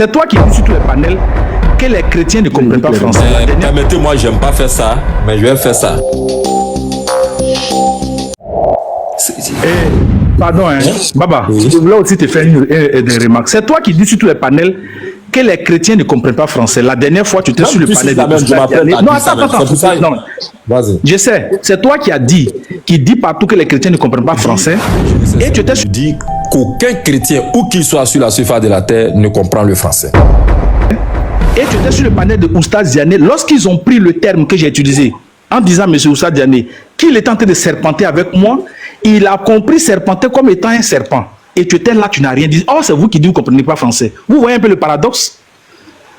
C'est toi qui dis sur tous les panels que les chrétiens ne comprennent pas français. Permettez-moi, j'aime pas faire ça, mais je vais faire ça. Pardon, hein. Baba, je voulais aussi te faire une remarque. C'est toi qui dis sur tous les panels que les chrétiens ne comprennent pas français. La dernière fois, tu étais sur le panel de non, attends. Vas-y. Je sais, c'est toi qui dit partout que les chrétiens ne comprennent pas français. Et tu étais sur... dis qu'aucun chrétien, où qu'il soit sur la surface de la terre, ne comprend le français. Et tu étais sur le panel de Oustaz Diané lorsqu'ils ont pris le terme que j'ai utilisé en disant, monsieur Oustaz Diané, qu'il était en train de serpenter avec moi, il a compris serpenter comme étant un serpent. Et tu étais là, tu n'as rien dit. Oh, c'est vous qui dites que vous ne comprenez pas français. Vous voyez un peu le paradoxe?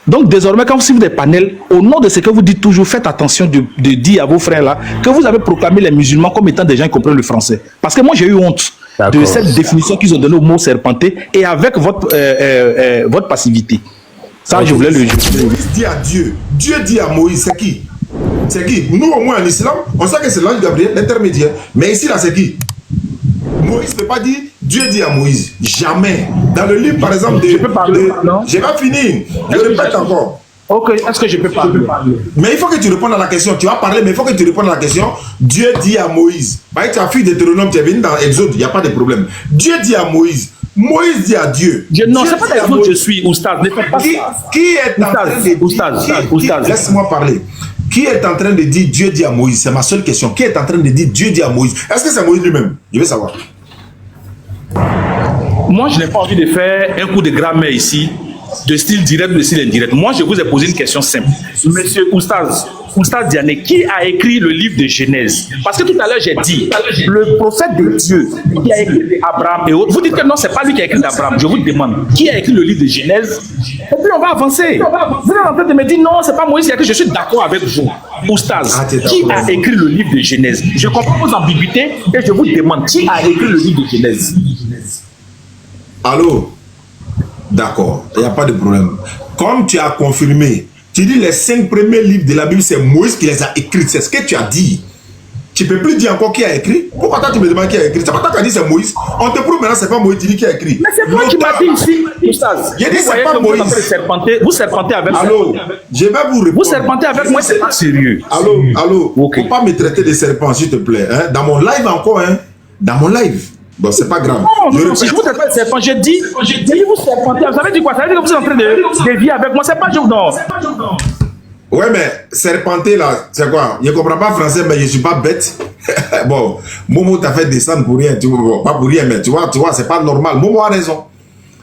Donc désormais, quand vous suivez des panels, au nom de ce que vous dites toujours, faites attention de dire à vos frères là que vous avez proclamé les musulmans comme étant des gens qui comprennent le français. Parce que moi, j'ai eu honte de cette définition qu'ils ont donnée au mot serpenter et avec votre passivité. Ça, je voulais le dire. Moïse dit à Dieu. Dieu dit à Moïse, c'est qui? C'est qui? Nous, au moins en islam, on sait que c'est l'ange Gabriel, l'intermédiaire. Mais ici, là, c'est qui? Moïse ne peut pas dire Dieu dit à Moïse. Jamais. Dans le livre, par exemple, je peux parler, non? Je vais finir. Je répète encore. Ok, est-ce que je peux parler? Mais il faut que tu répondes à la question. Tu vas parler, mais il faut que tu répondes à la question. Dieu dit à Moïse. Par exemple, tu as fille de Deutéronome, tu es venu dans Exode, il n'y a pas de problème. Dieu dit à Moïse. Moïse dit à Dieu. Non, c'est pas d'Exode je suis, Oustaz. Ne faites pas ça. Qui est en train de dire... Laisse-moi parler. Qui est en train de dire Dieu dit à Moïse? C'est ma seule question. Qui est en train de dire Dieu dit à Moïse? Est-ce que c'est Moïse lui-même? Je veux savoir. Moi, je n'ai pas envie de faire un coup de grammaire ici, de style direct ou de style indirect. Moi, je vous ai posé une question simple. Monsieur Oustaz Diané, qui a écrit le livre de Genèse? Parce que tout à l'heure, j'ai dit, le prophète de Dieu qui a écrit Abraham et autres. Vous dites que non, c'est pas lui qui a écrit d'Abraham. Je vous demande, qui a écrit le livre de Genèse? Et puis, on va avancer. Vous êtes en train de me dire, non, c'est pas Moïse qui a écrit. Je suis d'accord avec vous. Oustaz, qui a écrit le livre de Genèse? Je comprends vos ambiguïtés et je vous demande, qui a écrit le livre de Genèse? Allô? D'accord, il n'y a pas de problème. Comme tu as confirmé, tu dis les 5 premiers livres de la Bible, c'est Moïse qui les a écrits. C'est ce que tu as dit. Tu ne peux plus dire encore qui a écrit. Pourquoi toi tu me demandes qui a écrit? C'est pas toi qui as dit c'est Moïse. On te prouve maintenant c'est pas Moïse, tu dis qui a écrit. Mais c'est toi qui m'as dit ici, Oustaz. J'ai dit c'est pas Moïse. Vous serpentez avec moi. Allô, je vais vous répondre. Vous serpentez avec moi, c'est pas sérieux. Allô, okay. Faut pas me traiter de serpent s'il te plaît. Hein? Dans mon live encore, hein? Dans mon live. Bon, c'est pas grave. Non, si je vous traite pas de serpent, j'ai dit vous serpentez. Vous savez dire quoi? Ça veut dire que vous êtes en train de dévier avec moi. C'est pas joke, non. Ouais, mais serpenter là, c'est quoi? Je ne comprends pas français, mais je ne suis pas bête. Bon, Momo t'a fait descendre pour rien, tu vois, bon, pas pour rien, mais tu vois, c'est pas normal. Momo a raison.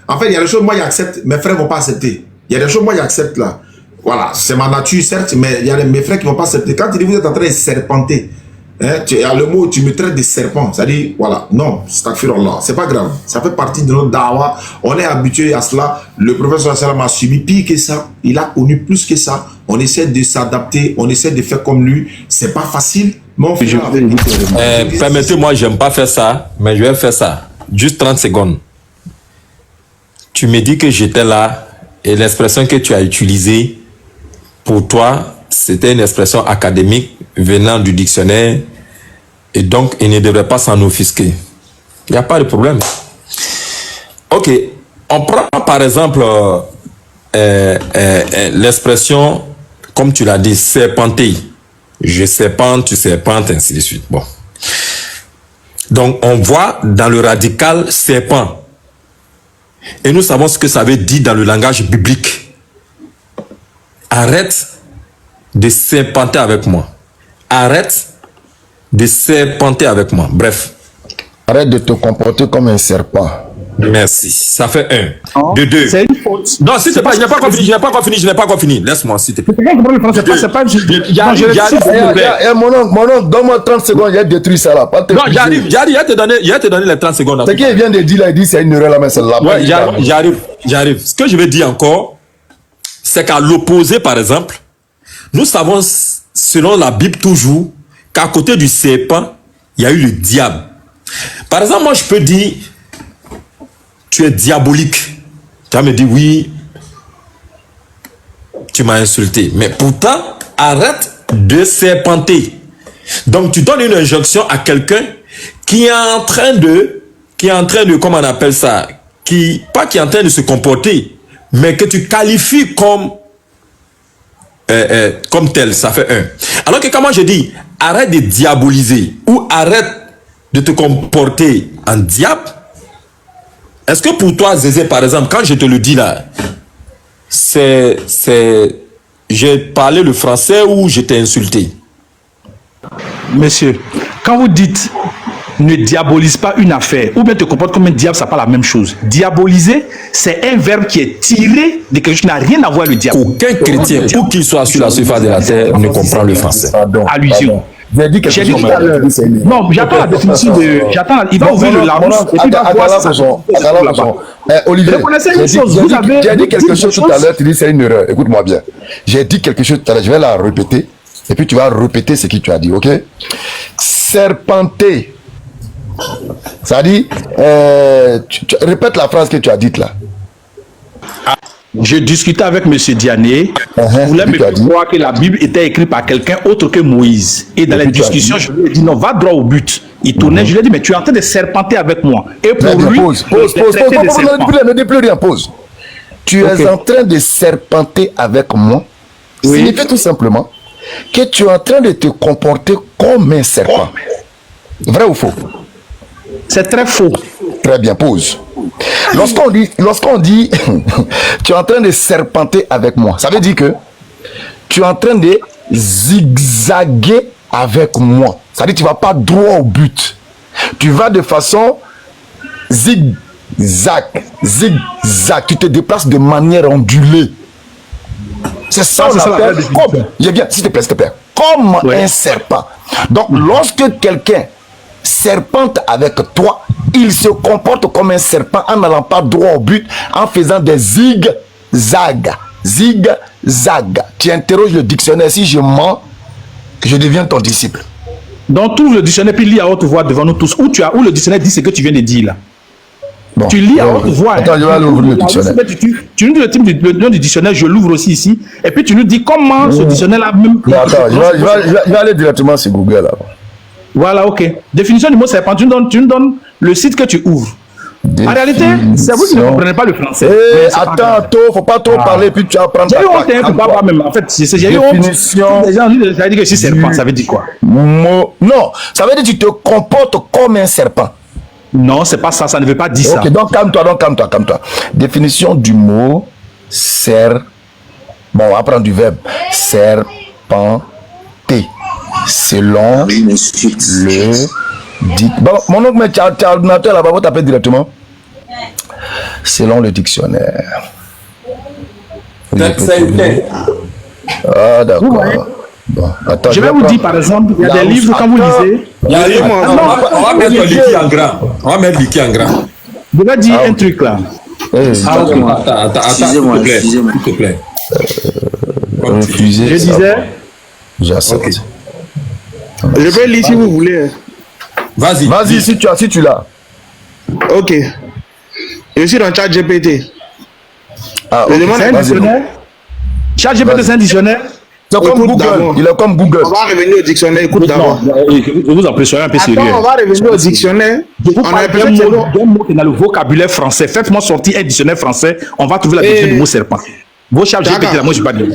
En fait, il y a des choses, moi, j'accepte, mes frères ne vont pas accepter. Il y a des choses, moi, j'accepte là. Voilà, c'est ma nature, certes, mais il y a mes frères qui ne vont pas accepter. Quand tu dis vous êtes en train de serpenter, hein, il y a le mot, tu me traites de serpent, ça dit, voilà, non, c'est pas grave. Ça fait partie de notre dawa. On est habitué à cela. Le professeur Salam a subi pire que ça. Il a connu plus que ça. On essaie de s'adapter, on essaie de faire comme lui. C'est pas facile, mais on fait. Permettez-moi, j'aime pas faire ça, mais je vais faire ça. Juste 30 secondes. Tu me dis que j'étais là et l'expression que tu as utilisée, pour toi, c'était une expression académique venant du dictionnaire et donc il ne devrait pas s'en offusquer. Il n'y a pas de problème. Ok, on prend par exemple l'expression, comme tu l'as dit, serpenter. Je serpente, tu serpentes, ainsi de suite. Bon. Donc on voit dans le radical serpent. Et nous savons ce que ça veut dire dans le langage biblique. Arrête de serpenter avec moi. Arrête de serpenter avec moi. Bref. Arrête de te comporter comme un serpent. Merci. Ça fait 1. Oh, de 2. C'est une faute. Non, s'il te plaît, je n'ai pas encore fini. Laisse-moi, s'il te plaît. C'est pas Mon oncle, donne-moi 30 secondes, il a détruit ça là. Non, j'arrive, il a te donné les 30 secondes. Ce qu'il vient de dire là, il dit c'est une erreur là, mais c'est là. Ouais, j'arrive. Ce que je veux dire encore, c'est qu'à l'opposé, par exemple, nous savons, selon la Bible toujours, qu'à côté du serpent, il y a eu le diable. Par exemple, moi je peux dire, tu es diabolique. Tu vas me dire, oui, tu m'as insulté. Mais pourtant, arrête de serpenter. Donc tu donnes une injonction à quelqu'un qui est en train de, comment on appelle ça, qui est en train de se comporter mais que tu qualifies comme tel, ça fait 1. Alors que quand moi je dis arrête de diaboliser ou arrête de te comporter en diable, est-ce que pour toi, Zézé, par exemple, quand je te le dis là, j'ai parlé le français ou je t'ai insulté? Monsieur, quand vous dites ne diabolise pas une affaire ou bien te comporte comme un diable, ça n'est pas la même chose. Diaboliser, c'est un verbe qui est tiré de quelque chose qui n'a rien à voir avec le diable. Aucun chrétien, où qu'il soit sur la surface de la terre, ne comprend le français. Allusion. J'ai dit quelque chose tout à l'heure. Non, j'attends la définition de. Il va ouvrir le Larousse et puis il va voir ça. Olivier, Reconnaissez une chose, vous avez. j'ai dit quelque chose tout à l'heure, tu dis c'est une erreur. Écoute-moi bien. J'ai dit quelque chose tout à l'heure, je vais la répéter. Et puis tu vas répéter ce que tu as dit, ok? Serpenter. Ça dit, répète la phrase que tu as dite là. Je discutais avec M. Diané. Je voulais me faire croire que la Bible était écrite par quelqu'un autre que Moïse. Et dans la discussion, je lui ai dit non, va droit au but. Il tournait, je lui ai dit, mais tu es en train de serpenter avec moi. Et pour lui, pause. Ne dis plus rien, pause. Tu es en train de serpenter avec moi. Signifie tout simplement que tu es en train de te comporter comme un serpent. Vrai ou faux? C'est très faux. Très bien, pause. Lorsqu'on dit tu es en train de serpenter avec moi, ça veut dire que tu es en train de zigzaguer avec moi. Ça veut dire que tu ne vas pas droit au but. Tu vas de façon zigzag. Tu te déplaces de manière ondulée. C'est ça, j'ai bien, s'il te plaît, comme un serpent. Donc, lorsque quelqu'un serpente avec toi, il se comporte comme un serpent en n'allant pas droit au but, en faisant des zigzags. Zigzag. Tu interroges le dictionnaire. Si je mens, je deviens ton disciple. Donc, tout le dictionnaire, puis lis à haute voix devant nous tous. Où le dictionnaire dit ce que tu viens de dire là. Bon, tu lis à haute voix. Attends, je vais aller ouvrir le dictionnaire. Tu nous dis le type de nom du dictionnaire, je l'ouvre aussi ici. Et puis tu nous dis comment ce dictionnaire-là même. Attends, je vais aller directement sur Google là. Voilà, ok. Définition du mot serpent, tu nous donnes le site que tu ouvres. En réalité, c'est vous qui ne comprenez pas le français. Attends, il ne faut pas trop parler, puis tu vas prendre ta part. J'ai eu honte, même. En fait, j'ai eu honte. Les gens disent que je suis serpent, ça veut dire quoi? Non, ça veut dire que tu te comportes comme un serpent. Non, c'est pas ça, ça ne veut pas dire ça. Ok, donc calme-toi. Définition du mot serpent. Bon, on va prendre du verbe. Serpenter. Selon le dit. Bon, mon oncle, mais tu as l'ordinateur là-bas, vous tapez directement. Selon le dictionnaire. Ah, d'accord. Bon, attends, je vais vous dire par exemple, il y a des livres quand vous lisez. On va mettre l'équipe en grand. Je vais dire un truc là. Attends, s'il te plaît. Refusé. Je disais. J'accepte. Je peux lire si vous voulez. Vas-y, si tu l'as. Ok. Je suis dans ChatGPT. Ah, okay. C'est un dictionnaire. ChatGPT, c'est un dictionnaire. C'est comme Google. Il est comme Google. On va revenir au dictionnaire. Écoute d'abord. Vous en soyez un peu sérieux. Attends, on va revenir au dictionnaire. On a un mot qui est dans le vocabulaire français. Faites-moi sortir un dictionnaire français. On va trouver la définition du mot serpent. Vos ChatGPT, là, moi, je ne suis pas de.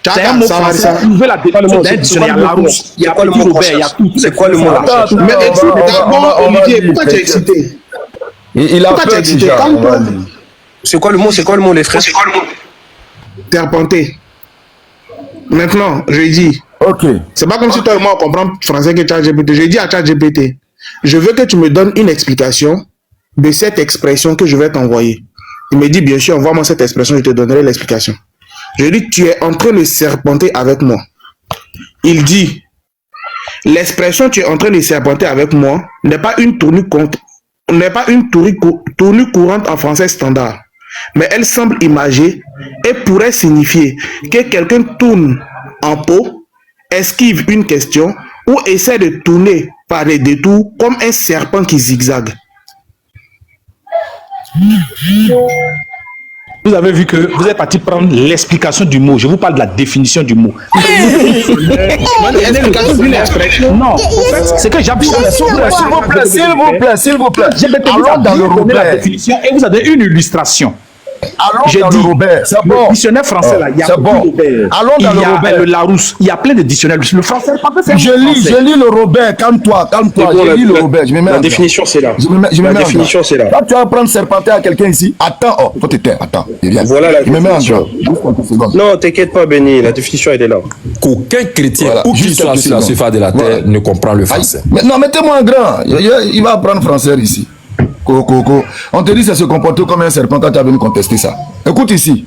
C'est un mot français. Vous pouvez la définition d'un dictionnaire. Il y a Larousse, il y a Petit Robert, il y a tout. C'est quoi le mot là? Mais d'abord, Olivier, pourquoi tu es excité? Il a peur déjà. C'est quoi le mot, les frères? Serpenter. Maintenant, je dis. Ok. C'est pas comme si toi et moi on comprend français que ChatGPT. Je dis à ChatGPT, je veux que tu me donnes une explication de cette expression que je vais t'envoyer. Il me dit, bien sûr, envoie-moi cette expression, je te donnerai l'explication. Je dis, tu es en train de serpenter avec moi. Il dit, l'expression tu es en train de serpenter avec moi n'est pas une tournure courante en français standard. Mais elle semble imagée et pourrait signifier que quelqu'un tourne en pot, esquive une question ou essaie de tourner par des détours comme un serpent qui zigzague. Vous avez vu que vous êtes parti prendre l'explication du mot. Je vous parle de la définition du mot. L'explication d'une expression. Non, c'est que j'appuie sur S'il vous plaît. Allons dans le la définition et vous avez une illustration. J'ai dit, Robert, c'est bon. le dictionnaire français, là, il y a bon. Robert. Allons dans le Robert. Le Larousse, il y a plein de dictionnaires. Le français, je lis le Robert, calme-toi. Je lis le Robert, je me mets la définition, c'est là. La définition, c'est là. Quand tu vas prendre serpenté à quelqu'un ici, attends, faut te taire, attends. Voilà la définition. Non, t'inquiète pas, Benny, la définition, elle est là. Qu'aucun chrétien, où qu'il soit sur la surface de la terre, ne comprend le français. Non, mettez-moi un grand. Il va apprendre français ici. Coco. On te dit c'est se comporter comme un serpent quand tu as venu contester ça. Écoute ici.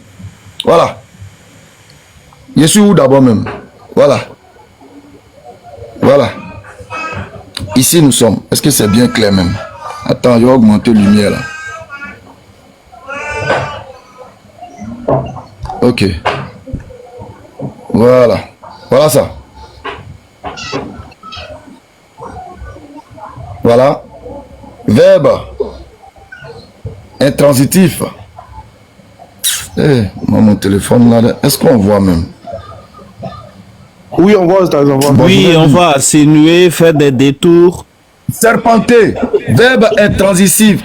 Voilà. Je suis où d'abord même? Voilà. Ici nous sommes. Est-ce que c'est bien clair même? Attends, je vais augmenter la lumière là. Ok. Voilà. Voilà ça. Voilà. Verbe intransitif. Mon téléphone là, est-ce qu'on voit même? Oui, on voit. Oui, on va insinuer, faire des détours. Serpenter, verbe intransitif.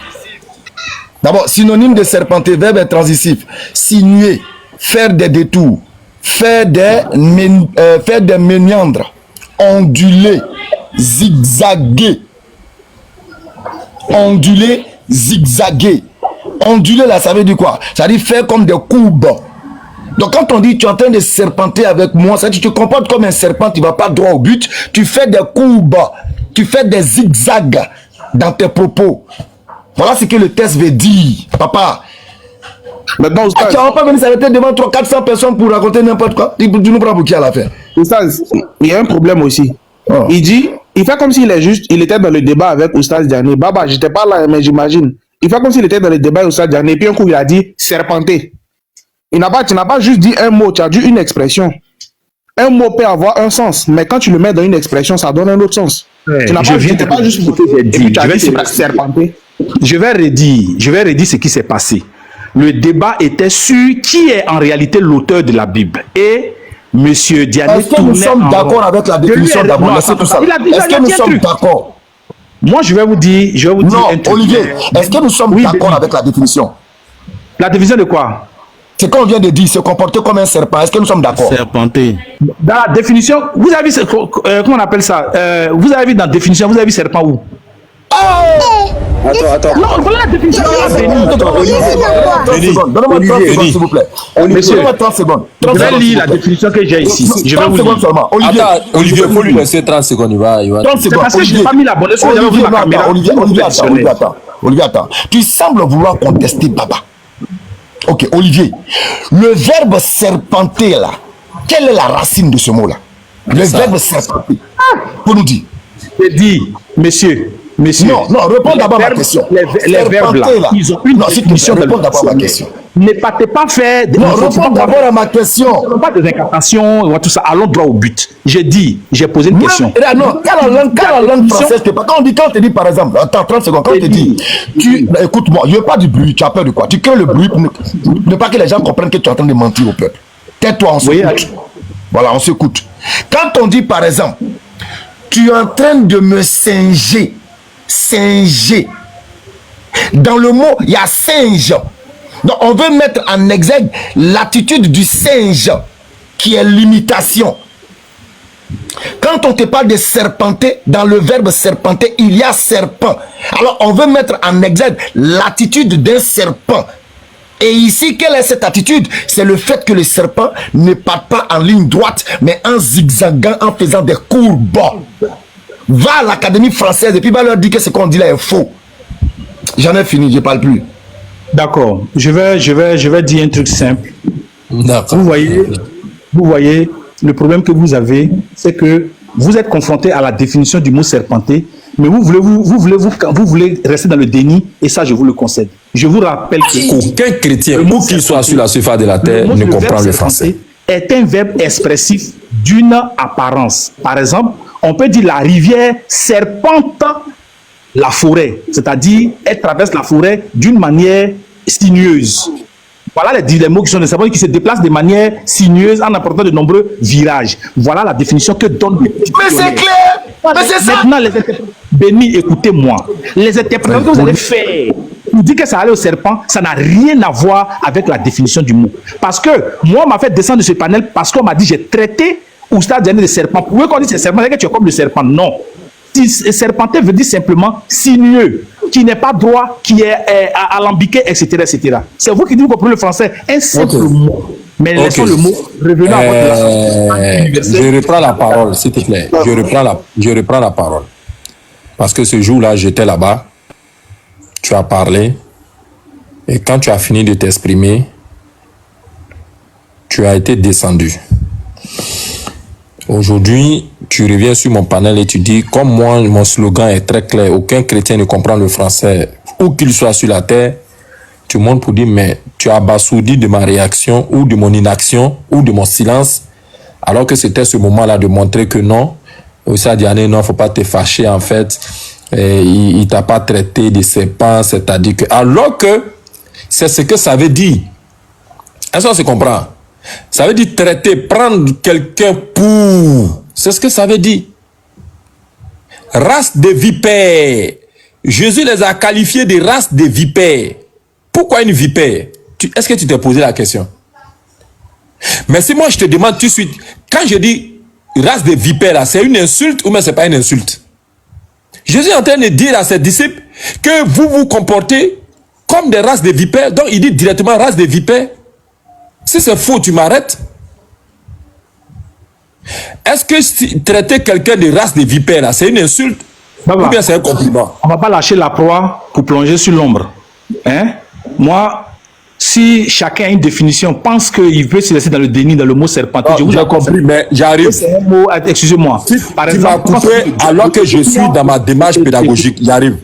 D'abord, synonyme de serpenter, verbe intransitif. Sinuer, faire des détours, faire des méandres, onduler, zigzaguer. Onduler, zigzaguer. Onduler là, ça veut dire quoi? Ça veut dire faire comme des courbes. Donc quand on dit tu es en train de serpenter avec moi, ça veut dire tu te comportes comme un serpent, tu ne vas pas droit au but, tu fais des courbes, tu fais des zigzags dans tes propos. Voilà ce que le texte veut dire, papa. Maintenant, Oustaz, tu n'as pas venu s'arrêter devant 300-400 personnes pour raconter n'importe quoi. Tu nous prends pour qui à la fin? Oustaz, il y a un problème aussi. Oh. Il fait comme s'il il était dans le débat avec Oustaz Diané. Baba, j'étais pas là, mais j'imagine. Il fait comme s'il était dans le débat avec Oustaz Diané. Et puis un coup, il a dit serpenter. Tu n'as pas juste dit un mot, tu as dit une expression. Un mot peut avoir un sens, mais quand tu le mets dans une expression, ça donne un autre sens. Ouais, tu n'as pas juste dit, et puis tu as dit serpenter. Je vais redire ce qui s'est passé. Le débat était sur qui est en réalité l'auteur de la Bible. Et Monsieur Diané, est-ce que nous sommes d'accord avec la définition d'abord? Laissez tout ça. Est-ce que nous sommes d'accord? Moi, je vais vous dire non, un truc. Olivier, est-ce que nous sommes d'accord avec la définition? La définition de quoi? C'est qu'on vient de dire, se comporter comme un serpent. Est-ce que nous sommes d'accord? Serpenter. Dans la définition, vous avez vu, comment on appelle ça? Vous avez vu dans la définition, vous avez vu serpent où? Attends. Non, voilà la définition de la Donne-moi 30 secondes, s'il vous plaît. Donne-moi 30 secondes. Je vais lire la définition que j'ai ici. Je vais 30 vous secondes lire. seulement. Olivier, Attends, Olivier, il faut lui laisser 30 secondes. Il va. 30 secondes. Parce que je n'ai pas mis la bonne chose. Olivier, attends. Tu sembles vouloir contester Baba. Ok, Olivier. Le verbe serpenter là, quelle est la racine de ce mot là? Le verbe serpenter. Pour nous dire. Je dis, monsieur. Non, réponds d'abord à ma question. Les verbes là, ils ont une définition de réponds d'abord à ma question. Ne partez pas faire... Non, réponds d'abord à ma question. Pas des incantations, tout ça. Allons droit au but. J'ai posé une question. Non, quand la langue française, quand on te dit par exemple, attends 30 secondes, quand on te dit, écoute-moi, il n'y a pas du bruit, tu as peur de quoi? Tu crées le bruit pour ne pas que les gens comprennent que tu es en train de mentir au peuple. Tais-toi, on s'écoute. Voilà, on s'écoute. Quand on dit par exemple, tu es en train de me singer, dans le mot, il y a singe. Donc, on veut mettre en exergue l'attitude du singe, qui est l'imitation. Quand on te parle de serpenter, dans le verbe serpenter, il y a serpent. Alors, on veut mettre en exergue l'attitude d'un serpent. Et ici, quelle est cette attitude? C'est le fait que le serpent ne parte pas en ligne droite, mais en zigzagant, en faisant des courbes. Va à l'Académie française et puis va leur dire que ce qu'on dit là est faux. J'en ai fini, je ne parle plus. D'accord. Je vais dire un truc simple. D'accord. Vous voyez, le problème que vous avez, c'est que vous êtes confronté à la définition du mot serpenter, mais vous voulez rester dans le déni, et ça, je vous le concède. Je vous rappelle que aucun chrétien, où qu'il soit sur la surface de la terre, ne comprend le français. Est un verbe expressif d'une apparence. Par exemple, on peut dire la rivière serpente la forêt, c'est-à-dire elle traverse la forêt d'une manière sinueuse. Voilà les mots qui sont des serpents qui se déplacent de manière sinueuse en apportant de nombreux virages. Voilà la définition que donne le petit. Mais c'est clair. Mais c'est ça. Maintenant, les interprètes, Béni, écoutez-moi. Les interprétations que vous allez faire pour dire que ça allait au serpent, ça n'a rien à voir avec la définition du mot. Parce que moi, on m'a fait descendre de ce panel parce qu'on m'a dit j'ai traité Oustaz Diané de serpent. Pour eux, quand on dit c'est serpent, c'est que tu es comme le serpent. Non. Serpenté veut dire simplement sinueux, qui n'est pas droit, qui est alambiqué, etc., etc. C'est vous qui dites que vous comprenez le français. Un simple mot. Mais laissons le mot. Revenons à votre je reprends la parole, s'il te plaît. Je reprends la parole. Parce que ce jour-là, j'étais là-bas. Tu as parlé. Et quand tu as fini de t'exprimer, tu as été descendu. Aujourd'hui, tu reviens sur mon panel et tu dis, comme moi, mon slogan est très clair, aucun chrétien ne comprend le français, où qu'il soit sur la terre, tu montes pour dire, mais tu as abasourdi de ma réaction, ou de mon inaction, ou de mon silence, alors que c'était ce moment-là de montrer que non, Oustaz Diané, non, faut pas te fâcher, en fait, il t'a pas traité de serpent, c'est-à-dire que, alors que, c'est ce que ça veut dire. Est-ce qu'on se comprend? Ça veut dire traiter, prendre quelqu'un pour. C'est ce que ça veut dire. Race de vipères. Jésus les a qualifiés de race de vipères. Pourquoi une vipère? Est-ce que tu t'es posé la question? Mais si moi je te demande tout de suite, quand je dis race de vipères, c'est une insulte ou bien c'est pas une insulte? Jésus est en train de dire à ses disciples que vous vous comportez comme des races de vipères. Donc il dit directement race de vipères. Si c'est faux, tu m'arrêtes. Est-ce que traiter quelqu'un de race de vipère, c'est une insulte ou bien c'est un compliment? On ne va pas lâcher la proie pour plonger sur l'ombre. Hein? Moi, si chacun a une définition, pense qu'il peut se laisser dans le déni, dans le mot serpenté. Oh, j'ai compris, mais j'arrive. Excusez-moi. Par exemple, tu m'as coupé alors que je suis dans ma démarche pédagogique. J'arrive.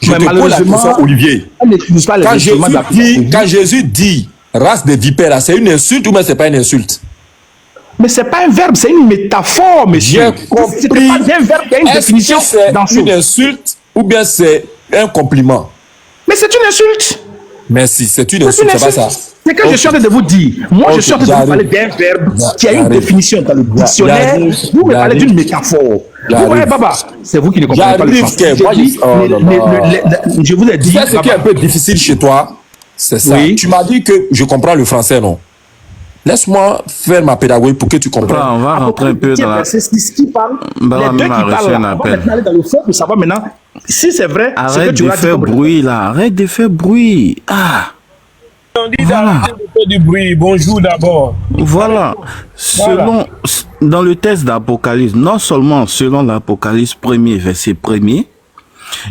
Je te pose la question, Olivier. Quand Jésus dit race de vipères, c'est une insulte ou bien c'est pas une insulte? Mais c'est pas un verbe, c'est une métaphore, monsieur. J'ai compris. C'est pas un verbe, il y a une définition. C'est une insulte ou bien c'est un compliment? Mais c'est une insulte. Merci, c'est une insulte, c'est pas ça. C'est que je suis en train de vous dire. Moi, je suis en train de vous parler d'un verbe qui a une définition dans le dictionnaire. Vous me parlez d'une métaphore. Vous voyez, Baba, c'est vous qui ne comprenez pas le français. Je vous ai dit. Tu sais ce qui est un peu difficile chez toi? C'est ça. Oui. Tu m'as dit que je comprends le français, non? Laisse-moi faire ma pédagogie pour que tu comprennes. On va rentrer un peu dans la... C'est ce qui parle. Les deux qui parlent là. On va maintenant aller dans le fond pour savoir maintenant si c'est vrai. Arrête de faire bruit là. Arrête de faire bruit. Ah. On dit d'arrêter de faire du bruit. Bonjour d'abord. Voilà. Dans le texte d'Apocalypse, non seulement selon l'Apocalypse 1er, verset 1er,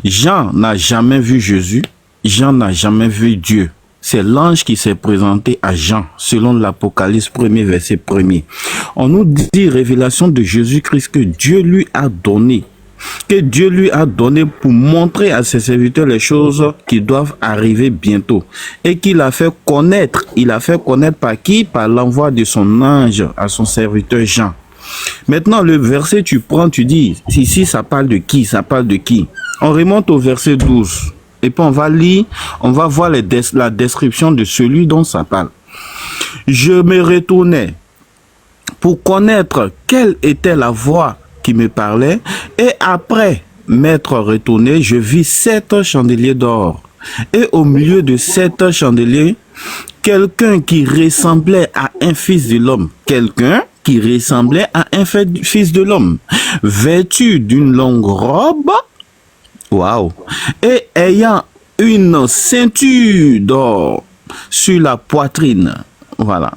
Jean n'a jamais vu Jésus. Jean n'a jamais vu Dieu. C'est l'ange qui s'est présenté à Jean, selon l'Apocalypse 1er, verset 1er. On nous dit, révélation de Jésus-Christ, que Dieu lui a donné. Que Dieu lui a donné pour montrer à ses serviteurs les choses qui doivent arriver bientôt. Et qu'il a fait connaître. Il a fait connaître par qui? Par l'envoi de son ange à son serviteur Jean. Maintenant, le verset, tu prends, tu dis, ici, ça parle de qui? Ça parle de qui? On remonte au verset 12. Et puis on va lire, on va voir la description de celui dont ça parle. Je me retournais pour connaître quelle était la voix qui me parlait. Et après m'être retourné, je vis 7 chandeliers d'or. Et au milieu de 7 chandeliers, quelqu'un qui ressemblait à un fils de l'homme. Quelqu'un qui ressemblait à un fils de l'homme. Vêtu d'une longue robe. Waouh! Et ayant une ceinture d'or sur la poitrine. Voilà.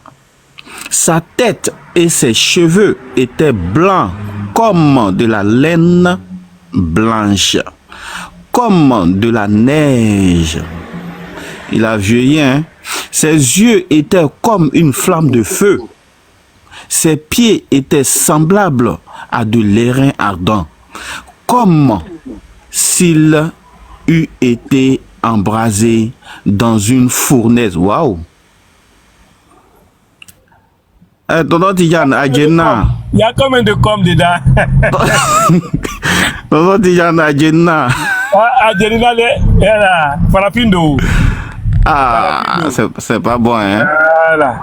Sa tête et ses cheveux étaient blancs comme de la laine blanche, comme de la neige. Il a vieilli, hein? Ses yeux étaient comme une flamme de feu. Ses pieds étaient semblables à de l'airain ardent, comme s'il eût été embrasé dans une fournaise. Waouh! Tonton Tidiane, à Djenna. Il y a combien de com dedans? Tonton Tidiane, à Djenna. À Djenna, là, Farapindo. Ah, c'est pas bon, hein? Voilà.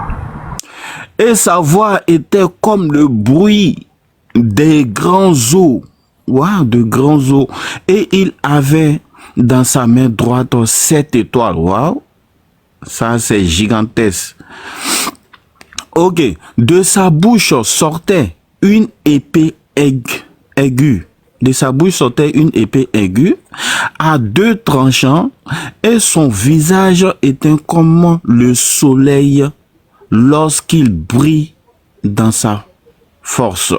Et sa voix était comme le bruit des grands eaux. Waouh, de grands eaux. Et il avait dans sa main droite 7 étoiles. Waouh! Ça, c'est gigantesque. Ok. De sa bouche sortait une épée aiguë. De sa bouche sortait une épée aiguë à 2 tranchants et son visage était comme le soleil lorsqu'il brille dans sa force.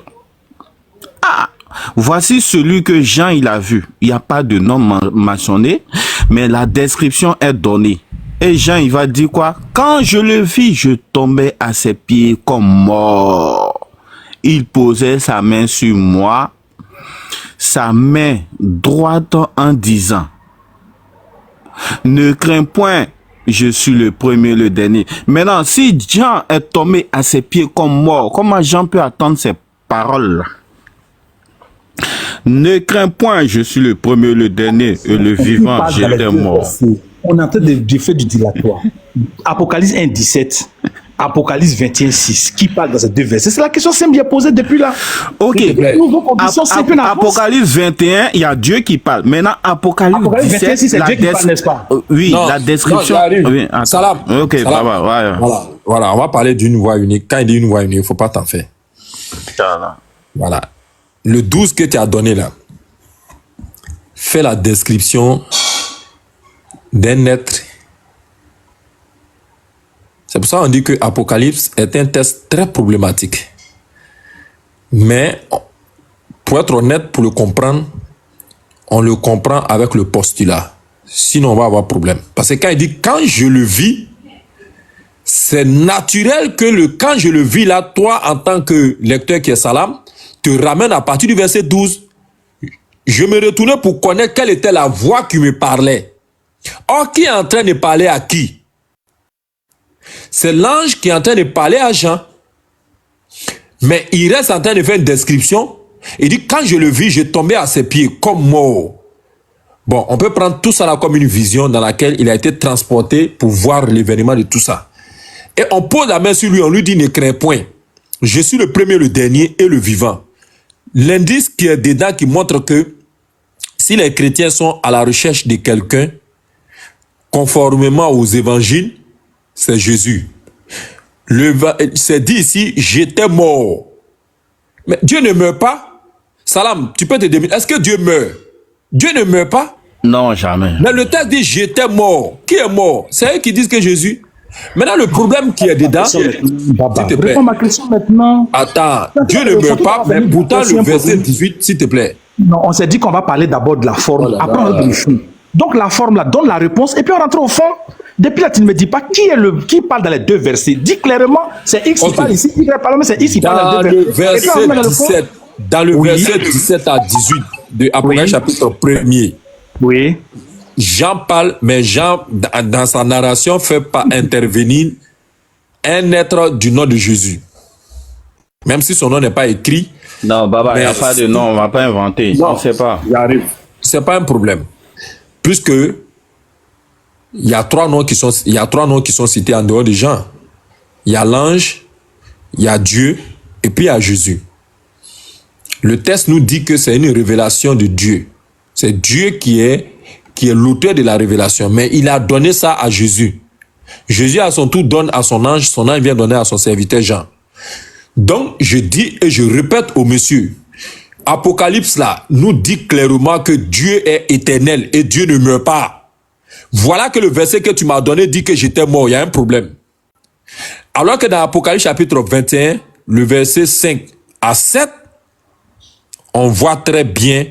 Ah! Voici celui que Jean il a vu. Il n'y a pas de nom mentionné, mais la description est donnée. Et Jean, il va dire quoi? Quand je le vis, je tombais à ses pieds comme mort. Il posait sa main sur moi, sa main droite en disant, ne crains point, je suis le premier, le dernier. Maintenant, si Jean est tombé à ses pieds comme mort, comment Jean peut attendre ces paroles-là? Ne crains point, je suis le premier, le dernier, et le vivant, j'étais mort. On est en train de faire du dilatoire. Apocalypse 1, 17, Apocalypse 21, 6. Qui parle dans ces deux versets? C'est la question simple bien posée depuis là. Ok. Apocalypse 21, il y a Dieu qui parle. Maintenant, Apocalypse 17, 26, c'est Dieu qui parle, n'est-ce pas? Oui, Non, la description. non, oui, Salam. Ok, Salam. Voilà. On va parler d'une voix unique. Quand il dit une voix unique, il ne faut pas t'en faire. Voilà. Le 12 que tu as donné là, fait la description d'un être. C'est pour ça qu'on dit que Apocalypse est un texte très problématique. Mais, pour être honnête, pour le comprendre, on le comprend avec le postulat. Sinon, on va avoir problème. Parce que quand il dit « quand je le vis », c'est naturel que quand je le vis là, toi, en tant que lecteur qui est Salam, te ramène à partir du verset 12. Je me retournais pour connaître quelle était la voix qui me parlait. Or, qui est en train de parler à qui? C'est l'ange qui est en train de parler à Jean. Mais il reste en train de faire une description. Il dit, quand je le vis, je tombais à ses pieds comme mort. Bon, on peut prendre tout ça là comme une vision dans laquelle il a été transporté pour voir l'événement de tout ça. Et on pose la main sur lui, on lui dit, ne crains point. Je suis le premier, le dernier et le vivant. L'indice qui est dedans qui montre que si les chrétiens sont à la recherche de quelqu'un, conformément aux évangiles, c'est Jésus. C'est dit ici, j'étais mort. Mais Dieu ne meurt pas. Salam, tu peux te demander, est-ce que Dieu meurt? Dieu ne meurt pas. Non, jamais. Mais le texte dit, j'étais mort. Qui est mort? C'est eux qui disent que Jésus. Maintenant, le problème qui est dedans, s'il te plaît. Réponds ma question maintenant. Attends, Dieu ne meurt pas, mais pourtant le verset 18, s'il te plaît. Non, on s'est dit qu'on va parler d'abord de la forme. Après, on va le fond. Donc, la forme là donne la réponse et puis on rentre au fond. Depuis là, tu ne me dis pas qui parle dans les deux versets. Dis clairement, c'est X qui parle ici, Y parle, mais c'est X qui parle dans les deux versets. Dans le verset 17 à 18 de Apocalypse chapitre 1er. Oui. Jean parle, mais Jean, dans sa narration, fait pas intervenir un être du nom de Jésus. Même si son nom n'est pas écrit. Non, Baba, il n'y a pas de nom, on ne va pas inventer. Non, on ne sait pas. C'est pas un problème. Puisque il y a trois noms qui sont cités en dehors de Jean. Il y a l'ange, il y a Dieu, et puis il y a Jésus. Le texte nous dit que c'est une révélation de Dieu. C'est Dieu qui est l'auteur de la révélation. Mais il a donné ça à Jésus. Jésus, à son tour, donne à son ange vient donner à son serviteur Jean. Donc, je dis et je répète au monsieur, Apocalypse là, nous dit clairement que Dieu est éternel et Dieu ne meurt pas. Voilà que le verset que tu m'as donné dit que j'étais mort. Il y a un problème. Alors que dans Apocalypse chapitre 21, le verset 5 à 7, on voit très bien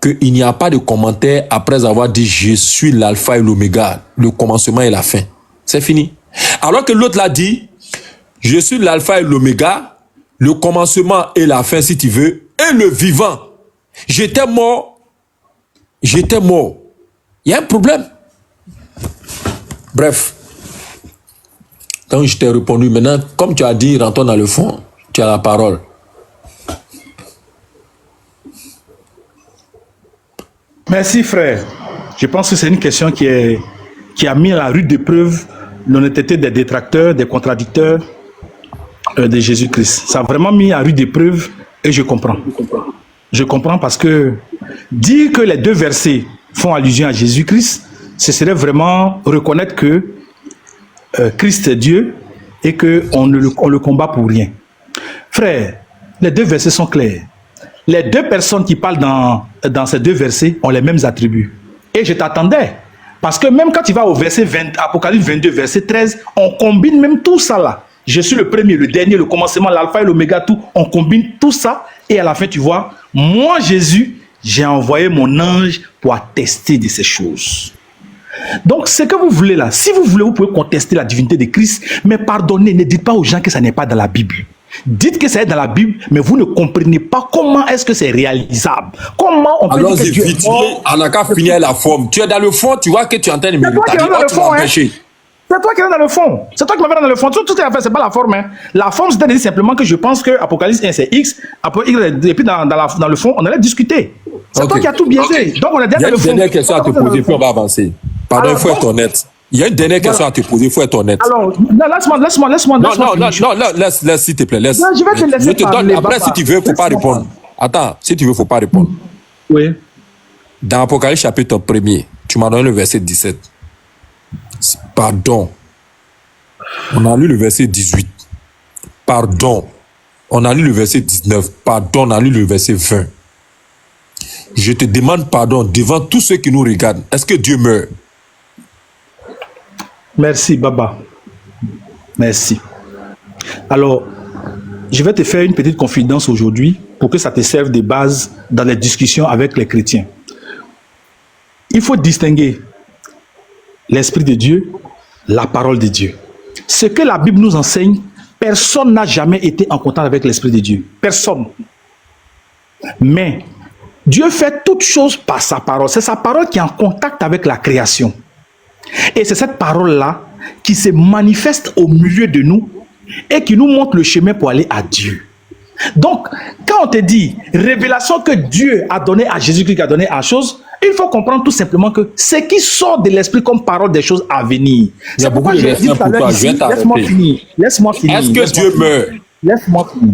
qu'il n'y a pas de commentaire après avoir dit « Je suis l'alpha et l'oméga, le commencement et la fin ». C'est fini. Alors que l'autre l'a dit « Je suis l'alpha et l'oméga, le commencement et la fin, si tu veux, et le vivant. J'étais mort. J'étais mort. » Il y a un problème. Bref. Donc je t'ai répondu. Maintenant, comme tu as dit, rentrons dans le fond, tu as la parole. Merci frère. Je pense que c'est une question qui a mis à la rude épreuve l'honnêteté des détracteurs, des contradicteurs de Jésus-Christ. Ça a vraiment mis à rude épreuve et je comprends. Je comprends parce que dire que les deux versets font allusion à Jésus-Christ, ce serait vraiment reconnaître que Christ est Dieu et qu'on le combat pour rien. Frère, les deux versets sont clairs. Les deux personnes qui parlent dans ces deux versets ont les mêmes attributs. Et je t'attendais. Parce que même quand tu vas au verset 20, Apocalypse 22, verset 13, on combine même tout ça là. Je suis le premier, le dernier, le commencement, l'alpha et l'oméga, tout. On combine tout ça. Et à la fin, tu vois, moi, Jésus, j'ai envoyé mon ange pour attester de ces choses. Donc, ce que vous voulez là, si vous voulez, vous pouvez contester la divinité de Christ, mais pardonnez, ne dites pas aux gens que ça n'est pas dans la Bible. Dites que ça est dans la Bible, mais vous ne comprenez pas comment est-ce que c'est réalisable. Comment on peut alors, dire que Dieu est vite, mort. on n'a qu'à finir la forme. Tu es dans le fond, tu vois que tu es en train de me C'est toi qui es dans le fond, hein. C'est toi qui es dans le fond. C'est toi qui m'avais dans le fond. Tout est à fait, c'est pas la forme. Hein. La forme, c'est de dire simplement que je pense que Apocalypse 1, c'est X. Après, et puis dans le fond, on allait discuter. C'est toi qui as tout biaisé. Donc, on est déjà dans le fond. Il y a une dernière question à te poser, puis on va avancer. Pardon, il faut être honnête. Il y a une dernière question à te poser, il faut être honnête. Alors, laisse-moi. Non, laisse, s'il te plaît, laisse. Non, je vais te laisser parler. Après, si tu veux, il ne faut pas répondre. Attends, si tu veux, il ne faut pas répondre. Oui. Dans Apocalypse chapitre 1er, tu m'as donné le verset 17. Pardon. On a lu le verset 18. Pardon. On a lu le verset 19. Pardon, on a lu le verset 20. Je te demande pardon devant tous ceux qui nous regardent. Est-ce que Dieu meurt? Merci, Baba. Merci. Alors, je vais te faire une petite confidence aujourd'hui pour que ça te serve de base dans les discussions avec les chrétiens. Il faut distinguer l'Esprit de Dieu, la parole de Dieu. Ce que la Bible nous enseigne, personne n'a jamais été en contact avec l'Esprit de Dieu. Personne. Mais Dieu fait toutes choses par sa parole. C'est sa parole qui est en contact avec la création. Et c'est cette parole-là qui se manifeste au milieu de nous et qui nous montre le chemin pour aller à Dieu. Donc, quand on te dit révélation que Dieu a donnée à Jésus-Christ, qui a donné à chose, il faut comprendre tout simplement que ce qui sort de l'esprit comme parole des choses à venir. Il y a beaucoup de questions pour toi. Je vais t'arrêter. Laisse-moi finir. Est-ce que Dieu meurt? Laisse-moi finir.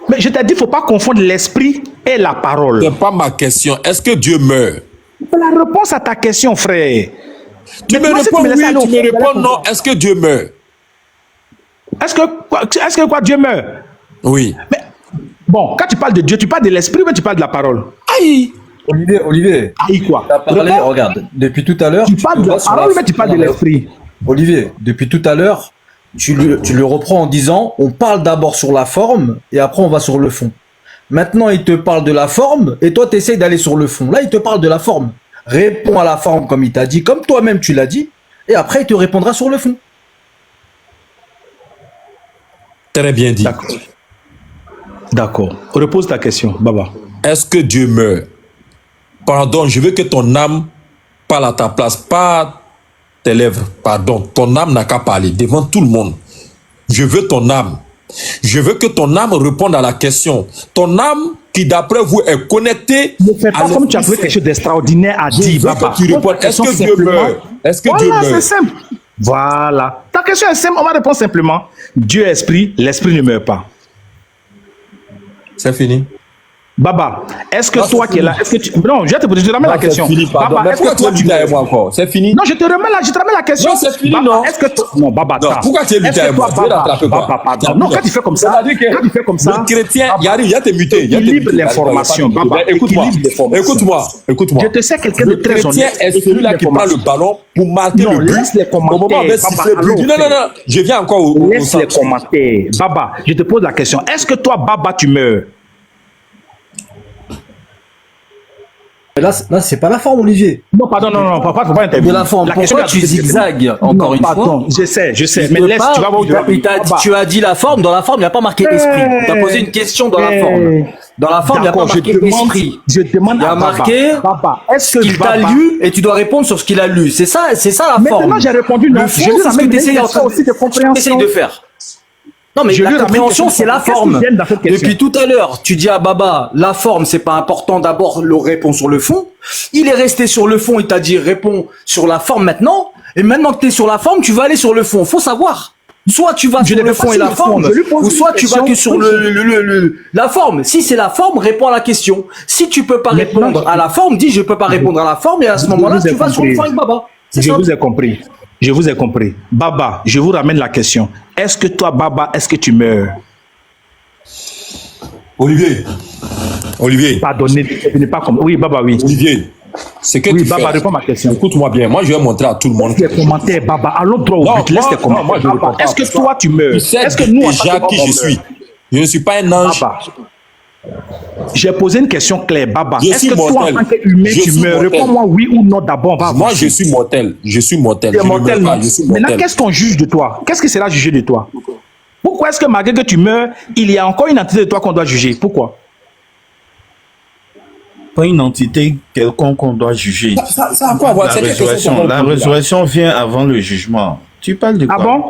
Mais je t'ai dit, il ne faut pas confondre l'esprit et la parole. Ce n'est pas ma question. Est-ce que Dieu meurt? C'est la réponse à ta question, frère. Tu me réponds oui, tu me réponds non. Est-ce que Dieu meurt? Est-ce que quoi, Dieu meurt? Oui. Mais, bon, quand tu parles de Dieu, tu parles de l'esprit ou tu parles de la parole? Aïe! Olivier. Aïe quoi? Tu as parlé, regarde, depuis tout à l'heure. Tu parles de la parole ou tu parles de l'esprit? Olivier, depuis tout à l'heure, tu le reprends en disant, on parle d'abord sur la forme et après on va sur le fond. Maintenant, il te parle de la forme et toi, tu essayes d'aller sur le fond. Là, il te parle de la forme. Réponds à la forme comme il t'a dit, comme toi-même tu l'as dit, et après, il te répondra sur le fond. Très bien dit. D'accord. Repose ta question, Baba. Est-ce que Dieu meurt? Pardon, je veux que ton âme parle à ta place, pas tes lèvres. Pardon, ton âme n'a qu'à parler devant tout le monde. Je veux ton âme. Je veux que ton âme réponde à la question. Ton âme qui, d'après vous, est connectée. Ne fais pas comme tu as trouvé quelque chose d'extraordinaire à dire, Baba. Tu réponds. Est-ce que Dieu meurt? Est-ce que Dieu meurt? Voilà, c'est simple. Voilà. Ta question est simple. On va répondre simplement. Dieu est esprit, l'esprit ne meurt pas. C'est fini. Baba, est-ce que toi qui es là, est-ce que tu... Non, je te ramène la question. Fini, Baba, est-ce que toi tu es avec moi encore? C'est fini? Non, je te remets la question. Non, c'est fini, Baba, non. Est-ce que non, Baba, non, pourquoi tu es muté avec moi? Baba, non, quand tu fais comme ça, le chrétien, il y a tes mutés. Équilibre l'information, Baba. Écoute-moi. Je te sais quelqu'un de très honnête. Le chrétien est celui-là qui prend le ballon pour marquer le but. Laisse les commentaires. Non, je viens encore au laisse les commentaires. Baba, je te pose la question. Est-ce que toi, Baba, tu meurs? Là, c'est pas la forme, Olivier. Non, pardon, non, papa, faut pas intervenir. De la forme. Pourquoi tu zigzagues encore une fois? Je sais, mais laisse, tu vas voir où tu as dit la forme, dans la forme, il n'y a pas marqué esprit. Tu as posé une question dans la forme. Dans la forme, il n'y a pas marqué esprit. Je demande il y a marqué est-ce qu'il t'a lu et tu dois répondre sur ce qu'il a lu. C'est ça la forme. Maintenant, j'ai répondu non. Le fond, c'est ce que tu essayes de faire. Non, mais la compréhension, c'est la forme. Depuis tout à l'heure, tu dis à Baba, la forme, c'est pas important, d'abord, le répond sur le fond. Il est resté sur le fond, il t'a dit, réponds sur la forme maintenant. Et maintenant que tu es sur la forme, tu vas aller sur le fond. Faut savoir. Soit tu vas sur le fond et la forme, ou soit tu vas que sur la forme. Si c'est la forme, réponds à la question. Si tu peux pas répondre à la forme, dis je peux pas répondre à la forme, et à ce moment-là, tu vas sur le fond avec Baba. Je vous ai compris. Je vous ai compris. Baba, je vous ramène la question. Est-ce que toi, Baba, est-ce que tu meurs? Olivier. Pardonnez, je n'ai pas compris. Oui, Baba, oui. Olivier, c'est que oui, tu Baba, fais. réponds à ma question. Écoute-moi bien. Moi, je vais montrer à tout le monde. Laisse tes commentaires, Baba. Allons droit au but. Laisse tes commentaires. Moi, je réponds pas. Est-ce que toi, tu meurs? Tu sais Est-ce que nous, déjà qui je suis. Je ne suis pas un ange. Baba, j'ai posé une question claire, Baba. Je Est-ce suis que toi, mortel. en tant qu'humain, Je tu suis meurs? mortel. Réponds-moi oui ou non d'abord. Moi, je suis mortel. Je suis mortel. Tu es Je ne mortel, meurs pas. non? Je suis Maintenant, mortel. qu'est-ce qu'on juge de toi? Qu'est-ce qui sera jugé de toi? Pourquoi est-ce que malgré que tu meurs, il y a encore une entité de toi qu'on doit juger? Pourquoi? Pas une entité quelconque qu'on doit juger. Ça a quoi à voir? La résurrection vient avant le jugement. Tu parles de quoi? Ah bon?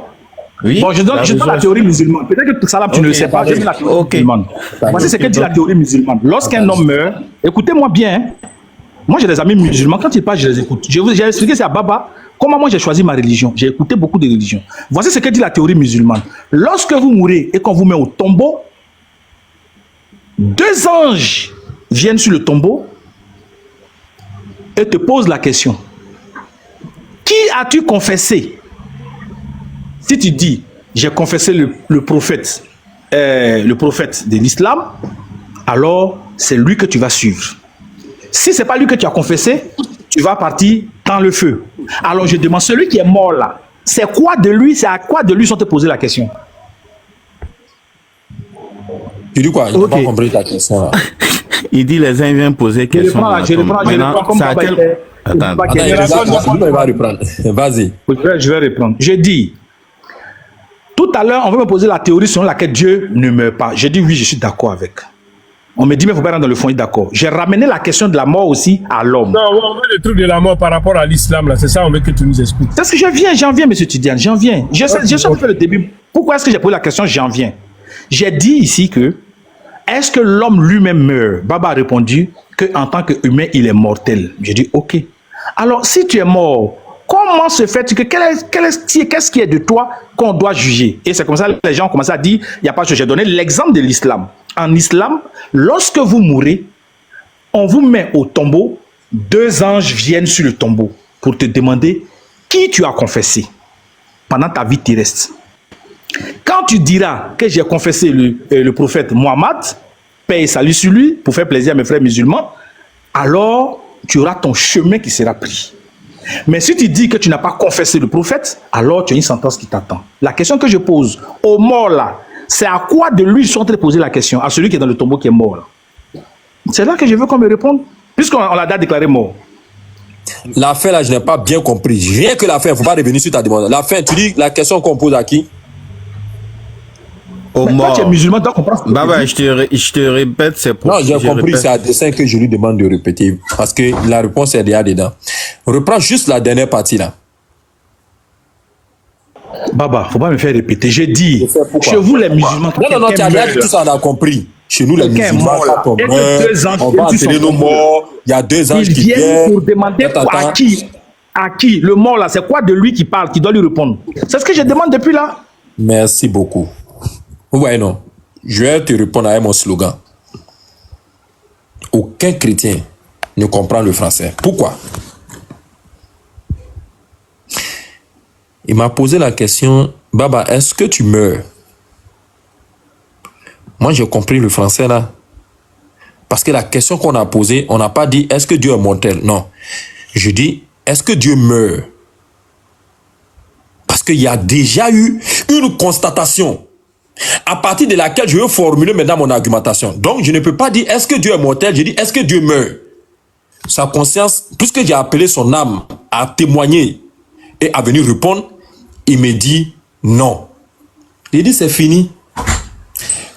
Oui. Bon, je donne la théorie musulmane. Peut-être que Salam, tu ne le sais pas. Je donne la théorie musulmane. Voici ce que dit la théorie musulmane. Lorsqu'un homme meurt, écoutez-moi bien. Moi, j'ai des amis musulmans. Quand ils parlent, je les écoute. J'ai expliqué ça à Baba. Comment moi j'ai choisi ma religion. J'ai écouté beaucoup de religions. Voici ce que dit la théorie musulmane. Lorsque vous mourrez et qu'on vous met au tombeau, 2 anges viennent sur le tombeau et te posent la question. Qui as-tu confessé? Si tu dis, j'ai confessé le prophète de l'islam, alors c'est lui que tu vas suivre. Si ce n'est pas lui que tu as confessé, tu vas partir dans le feu. Alors je demande, celui qui est mort là, c'est quoi de lui? C'est à quoi de lui sont te posé la question? Tu dis quoi? Je n'ai pas compris ta question là. Il dit les uns viennent poser question. Je reprends comme Baba était. Attends. Il va reprendre. Vas-y. Je vais reprendre. Je dis, tout à l'heure, on va me poser la théorie selon laquelle Dieu ne meurt pas. J'ai dit oui, je suis d'accord avec. On me dit, mais il ne faut pas rentrer dans le fond, d'accord. J'ai ramené la question de la mort aussi à l'homme. Non, on veut le truc de la mort par rapport à l'islam, là. C'est ça, on veut que tu nous expliques. C'est ce que j'en viens, monsieur Tidiane, j'en viens. Je sais fait le début. Pourquoi est-ce que j'ai posé la question? J'en viens. J'ai dit ici que, est-ce que l'homme lui-même meurt? Baba a répondu qu'en tant qu'humain, il est mortel. J'ai dit, ok. Alors, si tu es mort, comment se fait-il que qu'est-ce qui est de toi qu'on doit juger? Et c'est comme ça que les gens ont commencé à dire, il n'y a pas de chose. J'ai donné l'exemple de l'islam. En islam, lorsque vous mourrez, on vous met au tombeau, 2 anges viennent sur le tombeau pour te demander qui tu as confessé pendant ta vie terrestre. Quand tu diras que j'ai confessé le prophète Mohammed, paix et salut sur lui, pour faire plaisir à mes frères musulmans, alors tu auras ton chemin qui sera pris. Mais si tu dis que tu n'as pas confessé le prophète, alors tu as une sentence qui t'attend. La question que je pose aux morts là, c'est à quoi de lui ils sont en train de poser la question? À celui qui est dans le tombeau qui est mort là. C'est là que je veux qu'on me réponde, puisqu'on l'a déjà déclaré mort. L'affaire là, je n'ai pas bien compris. Rien que l'affaire, il ne faut pas revenir sur ta demande. L'affaire, tu dis la question qu'on pose à qui? Au mort. Quand tu es musulman, tu dois comprendre. Bah, je te répète, c'est pour. Non, j'ai compris, c'est à dessein que je lui demande de répéter. Parce que la réponse est déjà dedans. Reprends juste la dernière partie là. Baba, faut pas me faire répéter. J'ai dit, chez vous les musulmans. Non, tu as déjà dit tout ça, on a compris. Chez nous les musulmans, quand on meurt, on va enterrer nos morts. Il y a 2 anges qui viennent pour demander à qui? À qui? Le mort là, c'est quoi de lui qui parle, qui doit lui répondre? C'est ce que je demande depuis là. Merci beaucoup. Ouais, non. Je vais te répondre à mon slogan. Aucun chrétien ne comprend le français. Pourquoi? Il m'a posé la question, Baba, est-ce que tu meurs? Moi, j'ai compris le français là. Parce que la question qu'on a posée, on n'a pas dit, est-ce que Dieu est mortel? Non. Je dis, est-ce que Dieu meurt? Parce qu'il y a déjà eu une constatation à partir de laquelle je veux formuler maintenant mon argumentation. Donc, je ne peux pas dire, est-ce que Dieu est mortel? Je dis, est-ce que Dieu meurt? Sa conscience, puisque j'ai appelé son âme à témoigner et à venir répondre, il me dit non. Il dit, c'est fini.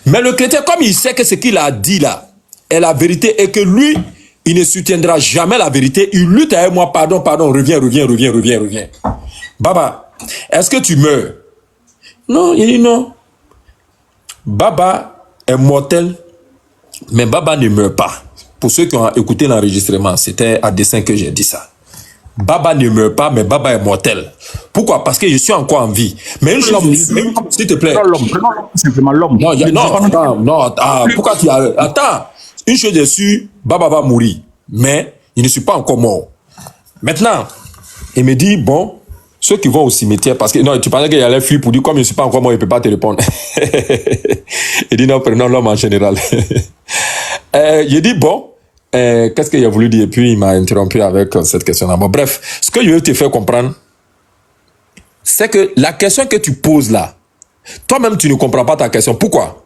Mais le chrétien, comme il sait que ce qu'il a dit là est la vérité et que lui, il ne soutiendra jamais la vérité, il lutte avec moi, pardon, reviens. Baba, est-ce que tu meurs? Non, il dit non. Baba est mortel, mais Baba ne meurt pas. Pour ceux qui ont écouté l'enregistrement, c'était à dessein que j'ai dit ça. Baba ne meurt pas, mais Baba est mortel. Pourquoi? Parce que je suis encore en vie. Mais une chose, s'il te plaît. Simplement l'homme. Non, pourquoi tu as... Attends, une chose est sûre, Baba va mourir, mais il ne suis pas encore mort. Maintenant, il me dit, bon, ceux qui vont au cimetière, parce que, non, tu pensais qu'il allait fuir pour dire, comme je ne suis pas encore mort, il ne peut pas te répondre. Il dit, non, prenons l'homme en général. Il dit, bon, qu'est-ce qu'il a voulu dire? Et puis, il m'a interrompu avec cette question-là. Bon, bref, ce que je veux te faire comprendre, c'est que la question que tu poses là, toi-même, tu ne comprends pas ta question. Pourquoi?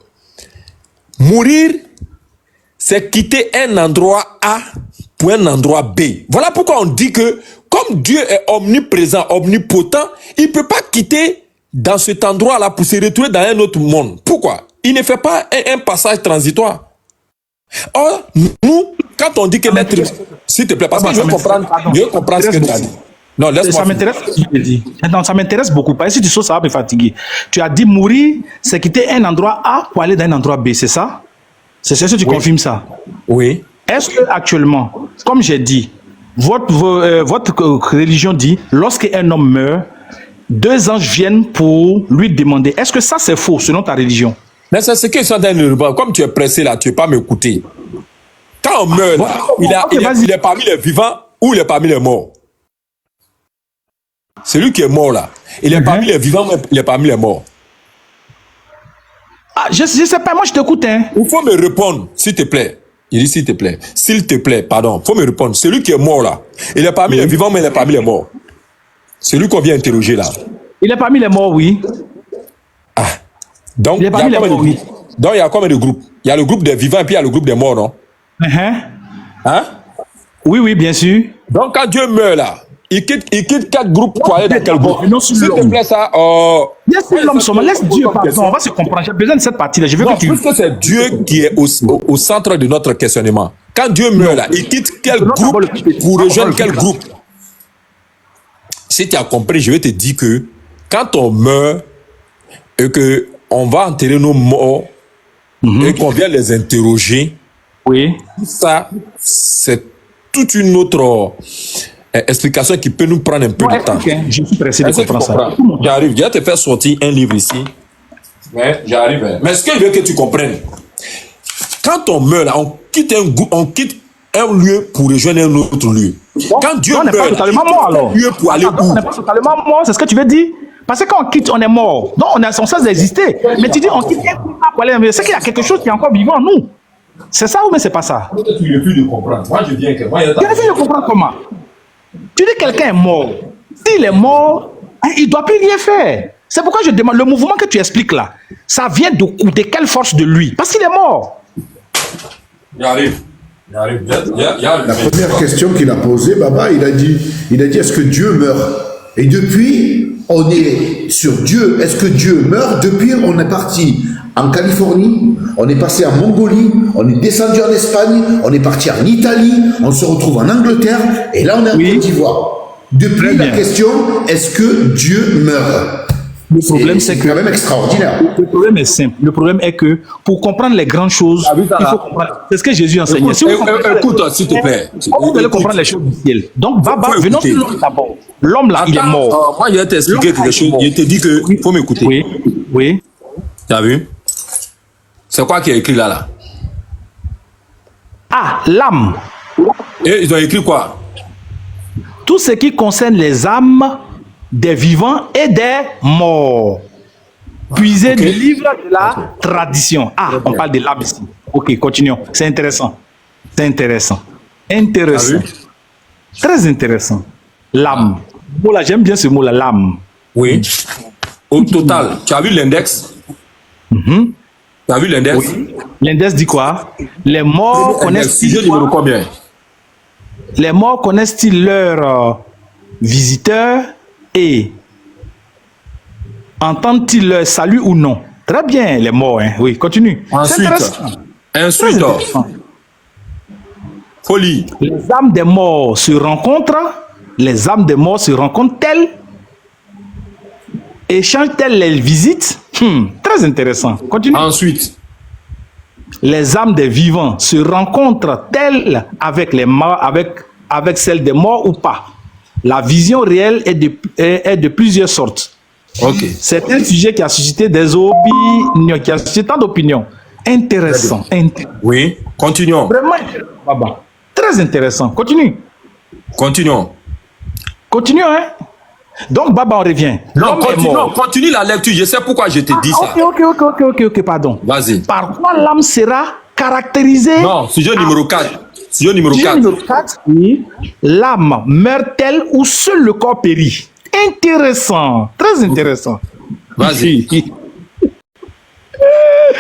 Mourir, c'est quitter un endroit A pour un endroit B. Voilà pourquoi on dit que, comme Dieu est omniprésent, omnipotent, il ne peut pas quitter dans cet endroit-là pour se retrouver dans un autre monde. Pourquoi? Il ne fait pas un passage transitoire. Or, nous, quand on dit que l'être... S'il te plaît, parce que je veux comprendre ce que tu as dit. Non, laisse-moi. Ça m'intéresse ce que tu as dit. Non, ça m'intéresse beaucoup. Parce que si tu sautes, ça va me fatiguer. Tu as dit mourir, c'est quitter un endroit A pour aller dans un endroit B, c'est ça? C'est ce que tu confirmes ça? Oui. Est-ce que actuellement, comme j'ai dit, votre religion dit, lorsqu'un homme meurt, 2 anges viennent pour lui demander. Est-ce que ça c'est faux selon ta religion? Mais c'est ce qu'ils sont dans le ruban. Comme tu es pressé là, tu ne veux pas m'écouter. Quand on meurt, là, il est parmi les vivants ou il est parmi les morts? Celui qui est mort là, il est parmi les vivants ou il est parmi les morts? Ah, je sais pas, moi je t'écoute. Hein. Il faut me répondre, s'il te plaît. Il dit s'il te plaît. S'il te plaît, pardon. Il faut me répondre. Celui qui est mort là, il est parmi les vivants, mais il est parmi les morts. Celui qu'on vient interroger là. Il est parmi les morts, oui. Ah. Donc, il y a combien de groupes? Donc, il y a combien de groupes? Il y a le groupe des vivants et puis il y a le groupe des morts, non? Hein? Oui, oui, bien sûr. Donc, quand Dieu meurt là, il quitte 4 groupes pour aller dans quel groupe? S'il te plaît, ça. Laisse l'homme seulement, laisse Dieu parler. On va se comprendre. J'ai besoin de cette partie-là. Je veux que tu. Parce que c'est Dieu qui est au centre de notre questionnement. Quand Dieu meurt là, il quitte quel groupe pour rejoindre quel groupe? Si tu as compris, je vais te dire que quand on meurt et qu'on va enterrer nos morts et qu'on vient les interroger, oui. Ça, c'est toute une autre explication qui peut nous prendre un peu de temps. Je suis pressé de comprendre ça. J'arrive, je vais te faire sortir un livre ici. Mais j'arrive. Mais ce que je veux que tu comprennes, quand on meurt là, on quitte un lieu pour rejoindre un autre lieu. Quand Dieu meurt, on n'est pas totalement mort alors. Lieu pour aller où? On n'est pas totalement mort, c'est ce que tu veux dire? Parce que quand on quitte, on est mort. Donc on est censé exister. Mais tu dis on quitte un lieu pour aller, mais c'est qu'il y a quelque chose qui est encore vivant en nous. C'est ça ou mais c'est pas ça? Peut-être que tu refusses de comprendre. Moi je viens que moi. Tu refusses de comprendre comment? Tu dis quelqu'un est mort. S'il est mort, il ne doit plus rien faire. C'est pourquoi je demande, le mouvement que tu expliques là, ça vient de quelle force de lui? Parce qu'il est mort. J'arrive. La première question qu'il a posée, Baba, il a dit est-ce que Dieu meurt? Et depuis, on est sur Dieu. Est-ce que Dieu meurt? Depuis, on est parti en Californie, on est passé en Mongolie, on est descendu en Espagne, on est parti en Italie, on se retrouve en Angleterre, et là on est en Côte d'Ivoire. Depuis, la question, est-ce que Dieu meurt? Le problème, c'est quand même extraordinaire. Le problème est simple. Le problème est que pour comprendre les grandes choses, il faut comprendre. C'est ce que Jésus enseignait. Écoute, s'il te plaît. Vous allez comprendre les choses du ciel. Donc, Baba, venons sur l'homme d'abord. L'homme là, il est mort. Moi, je vais t'expliquer quelque chose. Je te dis qu'il faut m'écouter. Oui. Oui. Tu as vu? C'est quoi qui est écrit là? Ah, l'âme. Et ils ont écrit quoi? Tout ce qui concerne les âmes des vivants et des morts. Puisé du livre de la tradition. Ah, on parle de l'âme ici. Ok, continuons. C'est intéressant. C'est intéressant. Intéressant. Très intéressant. L'âme. Bon, là, j'aime bien ce mot-là, l'âme. Oui. Au total, tu as vu l'index? Tu as vu l'index? Oui. L'index dit quoi? Les morts connaissent-ils combien? Les morts connaissent-ils leurs visiteurs et entendent-ils leur salut ou non? Très bien, les morts, hein. Oui, continue. Ensuite, folie. Les âmes des morts se rencontrent. Les âmes des morts se rencontrent-elles? Échangent-elles les visites? Très intéressant. Continue. Ensuite, les âmes des vivants se rencontrent-elles avec les morts, avec celles des morts ou pas? La vision réelle est de plusieurs sortes. Ok. C'est un sujet qui a suscité des opinions, qui a suscité tant d'opinions. Intéressant. Oui, continuons. Vraiment intéressant, Baba. Très intéressant. Continue. Continuons. Continue, hein. Donc, Baba, on revient. Non, L'homme est mort. continue la lecture. Je sais pourquoi je te dis ça. Ok, pardon. Vas-y. Par quoi l'âme sera caractérisée? Non, sujet numéro 4. Sujet numéro Sujet 4. numéro 4, oui. L'âme meurt-elle ou seul le corps périt? Intéressant. Très intéressant. Vas-y.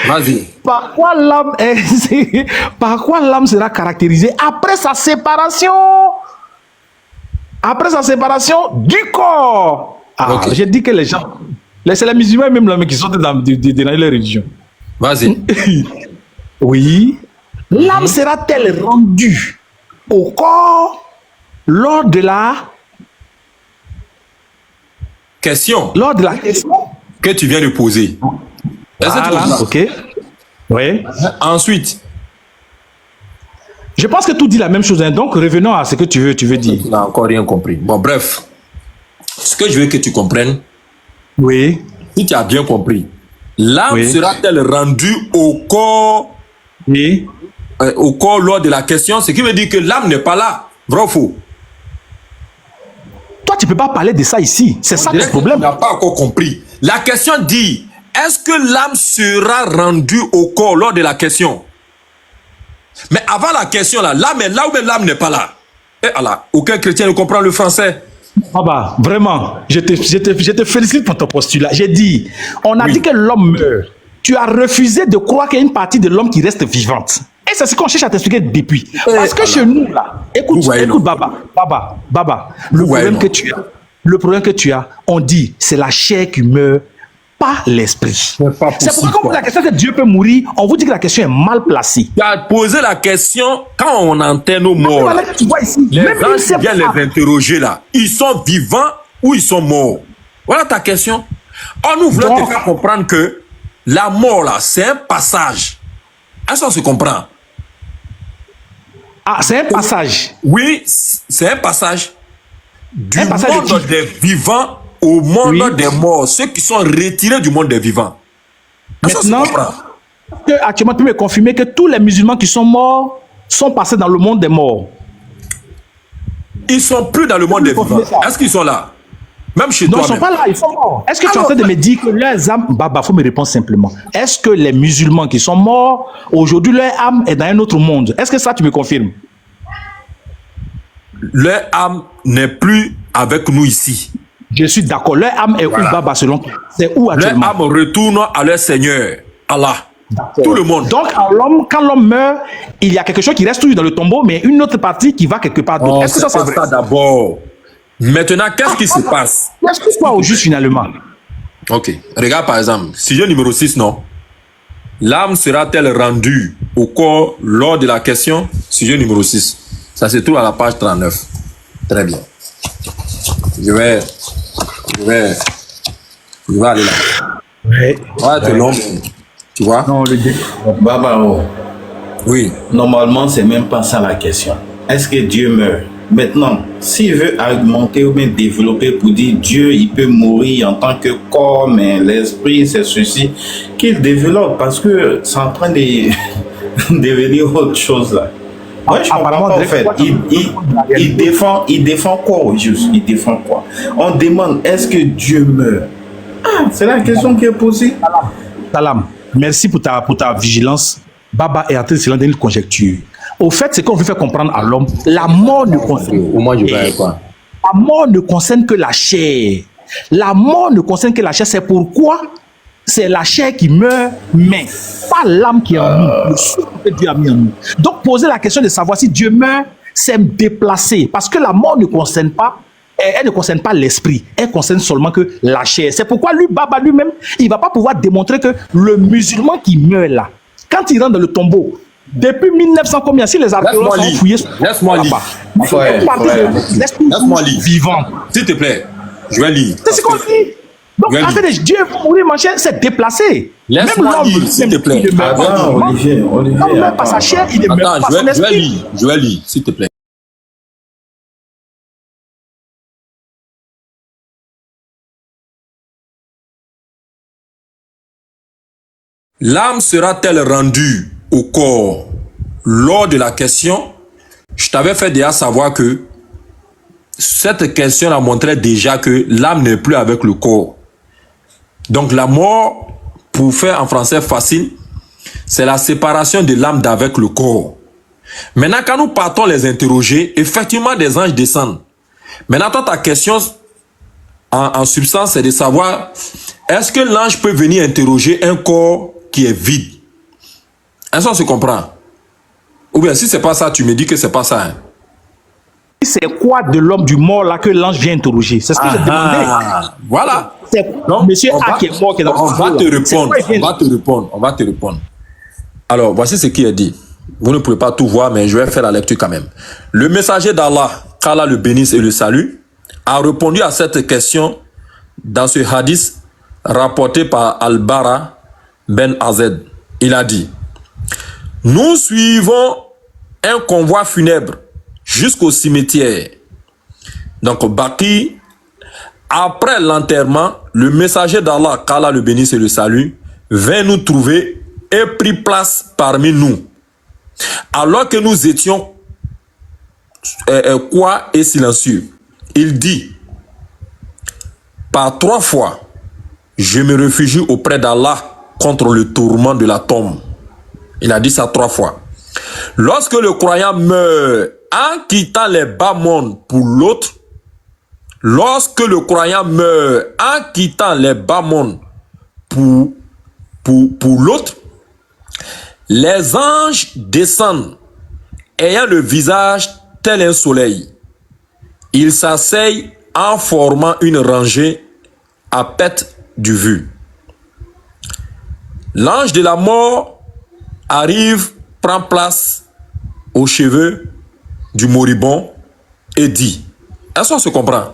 Vas-y. Par quoi l'âme sera caractérisée après sa séparation? Après sa séparation du corps. Ah, Ok. j'ai dit que les gens, c'est les musulmans même là, qui sont dans les religions. Vas-y. Oui. L'âme sera-t-elle rendue au corps lors de la Question question? que tu viens de poser. Est-ce que tu Voilà, comprends? ok. Oui. Ensuite, Je pense que tout dit la même chose, hein. Donc revenons à ce que tu veux dire. tu n'as encore rien compris. Bon, bref. Ce que je veux que tu comprennes, Oui. si tu as bien compris, l'âme Oui. sera-t-elle rendue au corps lors de la question? Ce qui veut dire que l'âme n'est pas là. Vrai ou faux? Toi, tu peux pas parler de ça ici. C'est ça le Tu problème. n'as pas encore compris. La question dit, est-ce que l'âme sera rendue au corps lors de la question? Mais avant la question, là, l'âme est là ou bien l'âme n'est pas là? Et Allah, aucun chrétien ne comprend le français. Ah bah, vraiment, je te félicite pour ton postulat. J'ai dit, on a dit que l'homme meurt. Tu as refusé de croire qu'il y a une partie de l'homme qui reste vivante. Et c'est ce qu'on cherche à t'expliquer depuis. Parce que chez nous, là, écoute, Baba, le problème que tu as, on dit, c'est la chair qui meurt, pas l'esprit. C'est pourquoi quand on pose la question que Dieu peut mourir, on vous dit que la question est mal placée. Tu as posé la question quand on enterre nos morts. Voilà, tu vois ici, Les même gens il sait qui viennent pas. les interroger là, ils sont vivants ou ils sont morts? Voilà ta question. On nous voulons te faire comprendre que la mort là, c'est un passage. Est-ce qu'on se comprend? Ah, c'est un passage. Oui, c'est un passage du Un passage de monde qui? des vivants au monde Oui. des morts, ceux qui sont retirés du monde des vivants. Est-ce qu'on se Maintenant, comprend? actuellement, tu peux me confirmer que tous les musulmans qui sont morts sont passés dans le monde des morts. Ils sont plus dans le monde des confirmer vivants. ça. Est-ce qu'ils sont là? Même chez Non, toi. ils ne sont pas là, ils sont morts. Est-ce que tu es en train de me dire que leurs âmes... Baba, il faut me répondre simplement. Est-ce que les musulmans qui sont morts, aujourd'hui, leur âme est dans un autre monde? Est-ce que ça, tu me confirmes? Leur âme n'est plus avec nous ici. Je suis d'accord. Leur âme est où, Baba, selon toi? C'est où Leur actuellement? âme retourne à leur Seigneur, Allah. Tout le monde. Donc, quand l'homme meurt, il y a quelque chose qui reste toujours dans le tombeau, mais une autre partie qui va quelque part d'autre. Oh, Est-ce que ça, c'est pas vrai? ça d'abord. Maintenant, qu'est-ce qui se passe? Est-ce que c'est quoi au juste finalement? Ok. Regarde par exemple, sujet numéro 6, non? L'âme sera-t-elle rendue au corps lors de la question? Sujet numéro 6. Ça se trouve à la page 39. Très bien. Je vais aller là. Ouais. Ouais, c'est long. Tu vois? Non, Baba, Oui. normalement, c'est même pas ça la question. Est-ce que Dieu meurt? Maintenant, s'il veut argumenter ou bien développer pour dire Dieu, il peut mourir en tant que corps, mais l'esprit, c'est ceci, qu'il développe parce que c'est en train de devenir autre chose là. Moi, je comprends pas en fait. Il défend quoi au juste? Il défend quoi? On demande, est-ce que Dieu meurt? Ah, c'est la question qui est posée. Salam, merci pour ta vigilance. Baba est en train de se lancer dans une conjecture. Au fait, c'est qu'on veut faire comprendre à l'homme, la mort ne concerne La mort ne concerne que la chair. La mort ne concerne que la chair. C'est pourquoi c'est la chair qui meurt, mais pas l'âme qui est en nous. Le souffle que Dieu a mis en nous. Donc, poser la question de savoir si Dieu meurt, c'est me déplacer. Parce que la mort ne concerne pas, elle ne concerne pas l'esprit. Elle concerne seulement que la chair. C'est pourquoi lui, Baba lui-même, il ne va pas pouvoir démontrer que le musulman qui meurt là, quand il rentre dans le tombeau, depuis 1900 combien, si les archéologues sont fouillés... Laisse-moi lire. Laisse-moi lire. Vivant. S'il te plaît, je vais lire. C'est ce qu'on dit. Donc, en fait, Dieu va mourir, mon cher, c'est déplacé. Laisse-moi lire, s'il te plaît. Attends, Olivier. Non, il ne meurt pas sa chair, il ne meurt pas son esprit. Je vais lire, s'il te plaît. l'âme sera-t-elle rendue au corps lors de la question? Je t'avais fait déjà savoir que cette question a montré déjà que l'âme n'est plus avec le corps. Donc la mort, pour faire en français facile, c'est la séparation de l'âme d'avec le corps. Maintenant, quand nous partons les interroger, effectivement, des anges descendent. Maintenant, toi, ta question en substance, c'est de savoir, est-ce que l'ange peut venir interroger un corps qui est vide? Est-ce qu'on se comprend? Ou bien, si c'est pas ça, tu me dis que c'est pas ça. Hein? C'est quoi de l'homme du mort là que l'ange vient interroger? C'est ce que j'ai demandé. Voilà. Donc, monsieur A qui est mort, qui est dans on va te répondre. On va te répondre. Alors, voici ce qui est dit. Vous ne pouvez pas tout voir, mais je vais faire la lecture quand même. Le messager d'Allah, qu'Allah le bénisse et le salue, a répondu à cette question dans ce hadith rapporté par Al-Bara Ben Azed. Il a dit: nous suivons un convoi funèbre jusqu'au cimetière. Donc, Baki, après l'enterrement, le messager d'Allah, qu'Allah le bénisse et le salue, vint nous trouver et prit place parmi nous. Alors que nous étions quoi et silencieux, il dit: par 3 fois, je me réfugie auprès d'Allah contre le tourment de la tombe. Il a dit ça 3 fois. Lorsque le croyant meurt en quittant les bas mondes pour l'autre, lorsque le croyant meurt en quittant les bas mondes pour l'autre, les anges descendent ayant le visage tel un soleil. Ils s'asseyent en formant une rangée à perte du vu. L'ange de la mort arrive, prend place aux cheveux du moribond et dit: est-ce qu'on se comprend?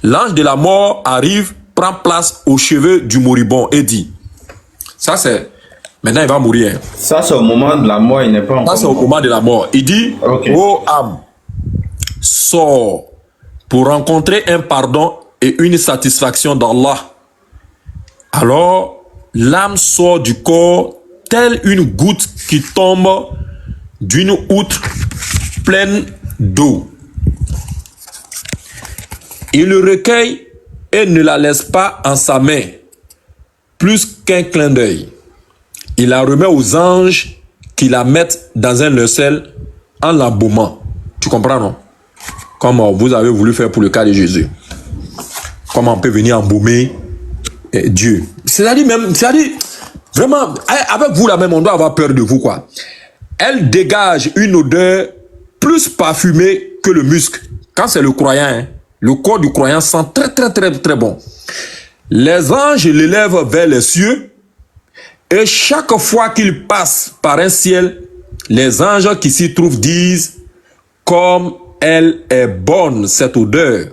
L'ange de la mort arrive, prend place aux cheveux du moribond et dit. Ça c'est... Maintenant il va mourir. Ça c'est au moment de la mort, il n'est pas encore. Ça c'est au moment de la mort. Il dit: ô âme, sors pour rencontrer un pardon et une satisfaction d'Allah. Alors l'âme sort du corps telle une goutte qui tombe d'une outre pleine d'eau. Il le recueille et ne la laisse pas en sa main, plus qu'un clin d'œil. Il la remet aux anges qui la mettent dans un linceul en l'embaumant. Tu comprends, non? Comme vous avez voulu faire pour le cas de Jésus. Comment on peut venir embaumer Dieu. C'est-à-dire même, vraiment, avec vous là même, on doit avoir peur de vous, quoi. Elle dégage une odeur plus parfumée que le musc. Quand c'est le croyant, hein, le corps du croyant sent très bon. Les anges l'élèvent vers les cieux et chaque fois qu'il passe par un ciel, les anges qui s'y trouvent disent: comme elle est bonne cette odeur.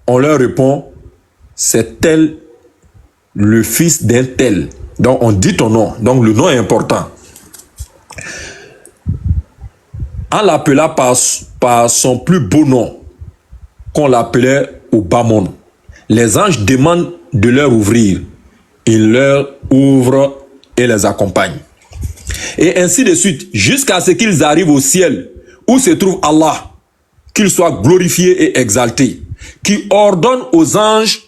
On leur répond: c'est tel le fils d'un tel. Donc on dit ton nom. Donc le nom est important. En l'appelant par son plus beau nom, qu'on l'appelait au bas monde, les anges demandent de leur ouvrir. Il leur ouvre et les accompagne. Et ainsi de suite, jusqu'à ce qu'ils arrivent au ciel, où se trouve Allah, qu'il soit glorifié et exalté, qui ordonne aux anges: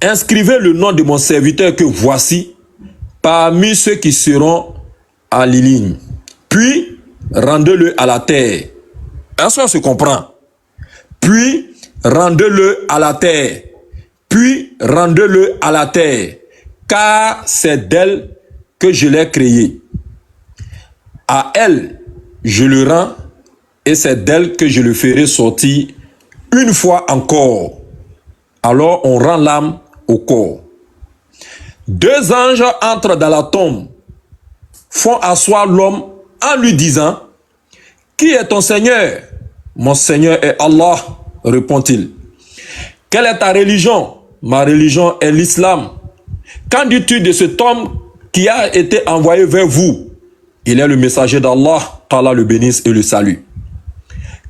inscrivez le nom de mon serviteur que voici parmi ceux qui seront en ligne. Puis, rendez-le à la terre. Est-ce qu'on se comprend? Puis, rendez-le à la terre. Puis, rendez-le à la terre. Car c'est d'elle que je l'ai créé. À elle, je le rends et c'est d'elle que je le ferai sortir une fois encore. Alors, on rend l'âme au corps. 2 anges entrent dans la tombe, font asseoir l'homme en lui disant: qui est ton Seigneur? Mon Seigneur est Allah, répond-il. Quelle est ta religion? Ma religion est l'islam. Qu'en dis-tu de cet homme qui a été envoyé vers vous? Il est le messager d'Allah, qu'Allah le bénisse et le salue.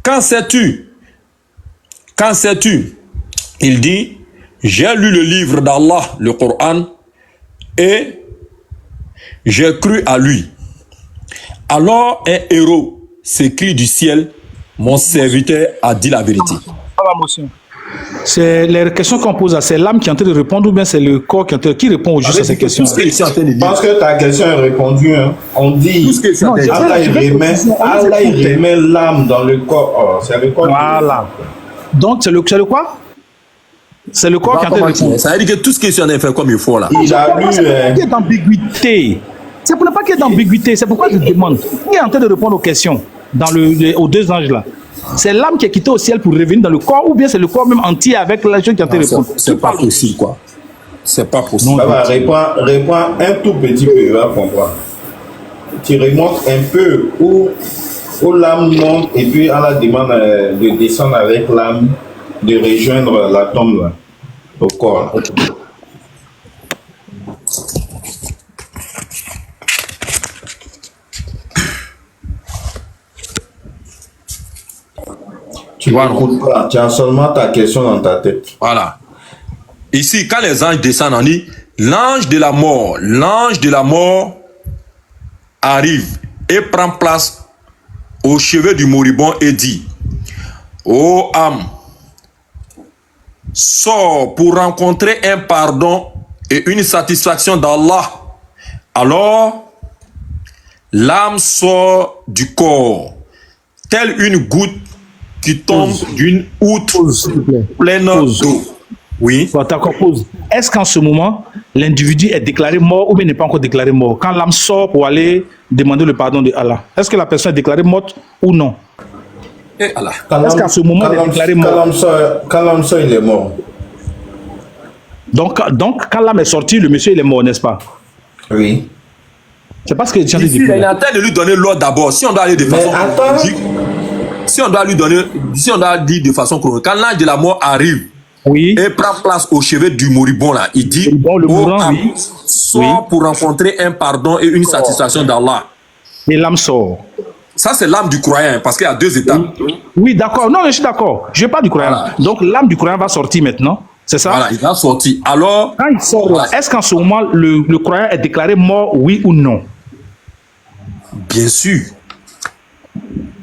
Qu'en sais-tu? Qu'en sais-tu? Il dit: j'ai lu le livre d'Allah, le Coran, et j'ai cru à lui. Alors un héros s'écrie du ciel, mon serviteur a dit la vérité. C'est les questions qu'on pose, c'est l'âme qui est en train de répondre ou bien c'est le corps qui répond juste à ces questions? Je pense que ta question est répondue. Hein. On dit Allah il remet l'âme dans le corps. Oh, c'est le corps. Voilà. Donc c'est le quoi? C'est le corps qui est en train de répondre. Ça veut dire que tout ce que tu en as fait comme il faut là. Il a lu. C'est pour qu'il y ait d'ambiguïté. C'est pour ne pas qu'il y ait d'ambiguïté. C'est pourquoi je demande. Qui est en train de répondre aux questions aux deux anges là? C'est l'âme qui est quittée au ciel pour revenir dans le corps ou bien c'est le corps même entier avec la chose qui est en train de répondre? C'est pas possible quoi. C'est pas possible. Réponds un tout petit peu, tu vas comprendre. Tu remontes un peu où l'âme monte et puis Allah demande de descendre avec l'âme, de rejoindre la tombe là, au corps. Là. Tu n'écoutes pas, tu as seulement ta question dans ta tête. Voilà. Ici, quand les anges descendent, on dit l'ange de la mort arrive et prend place au chevet du moribond et dit: ô âme, sors pour rencontrer un pardon et une satisfaction d'Allah. Alors, l'âme sort du corps, telle une goutte qui tombe d'une outre pleine d'eau. Oui. D'accord, pause. Est-ce qu'en ce moment, l'individu est déclaré mort ou bien n'est pas encore déclaré mort? Quand l'âme sort pour aller demander le pardon de Allah, est-ce que la personne est déclarée morte ou non? Est-ce qu'à ce moment, elle est déclarée mort? Quand l'âme sort, il est mort. Donc quand l'âme est sortie, le monsieur il est mort, n'est-ce pas? Oui. C'est parce que il est en train de lui donner l'ordre d'abord. Si on doit aller de façon chronologique, si on doit dire de façon chronologique, quand l'ange de la mort arrive, oui, et prend place au chevet du moribond là, il dit: le mourant, oui, sort pour rencontrer un pardon et une satisfaction d'Allah. Et l'âme sort. Ça c'est l'âme du croyant parce qu'il y a deux étapes. Oui, d'accord. Non, je suis d'accord. Je ne parle pas du croyant. Voilà. Donc l'âme du croyant va sortir maintenant. C'est ça? Voilà, il va sortir. Alors, quand il sort là, est-ce qu'en ce moment le croyant est déclaré mort, oui ou non? Bien sûr.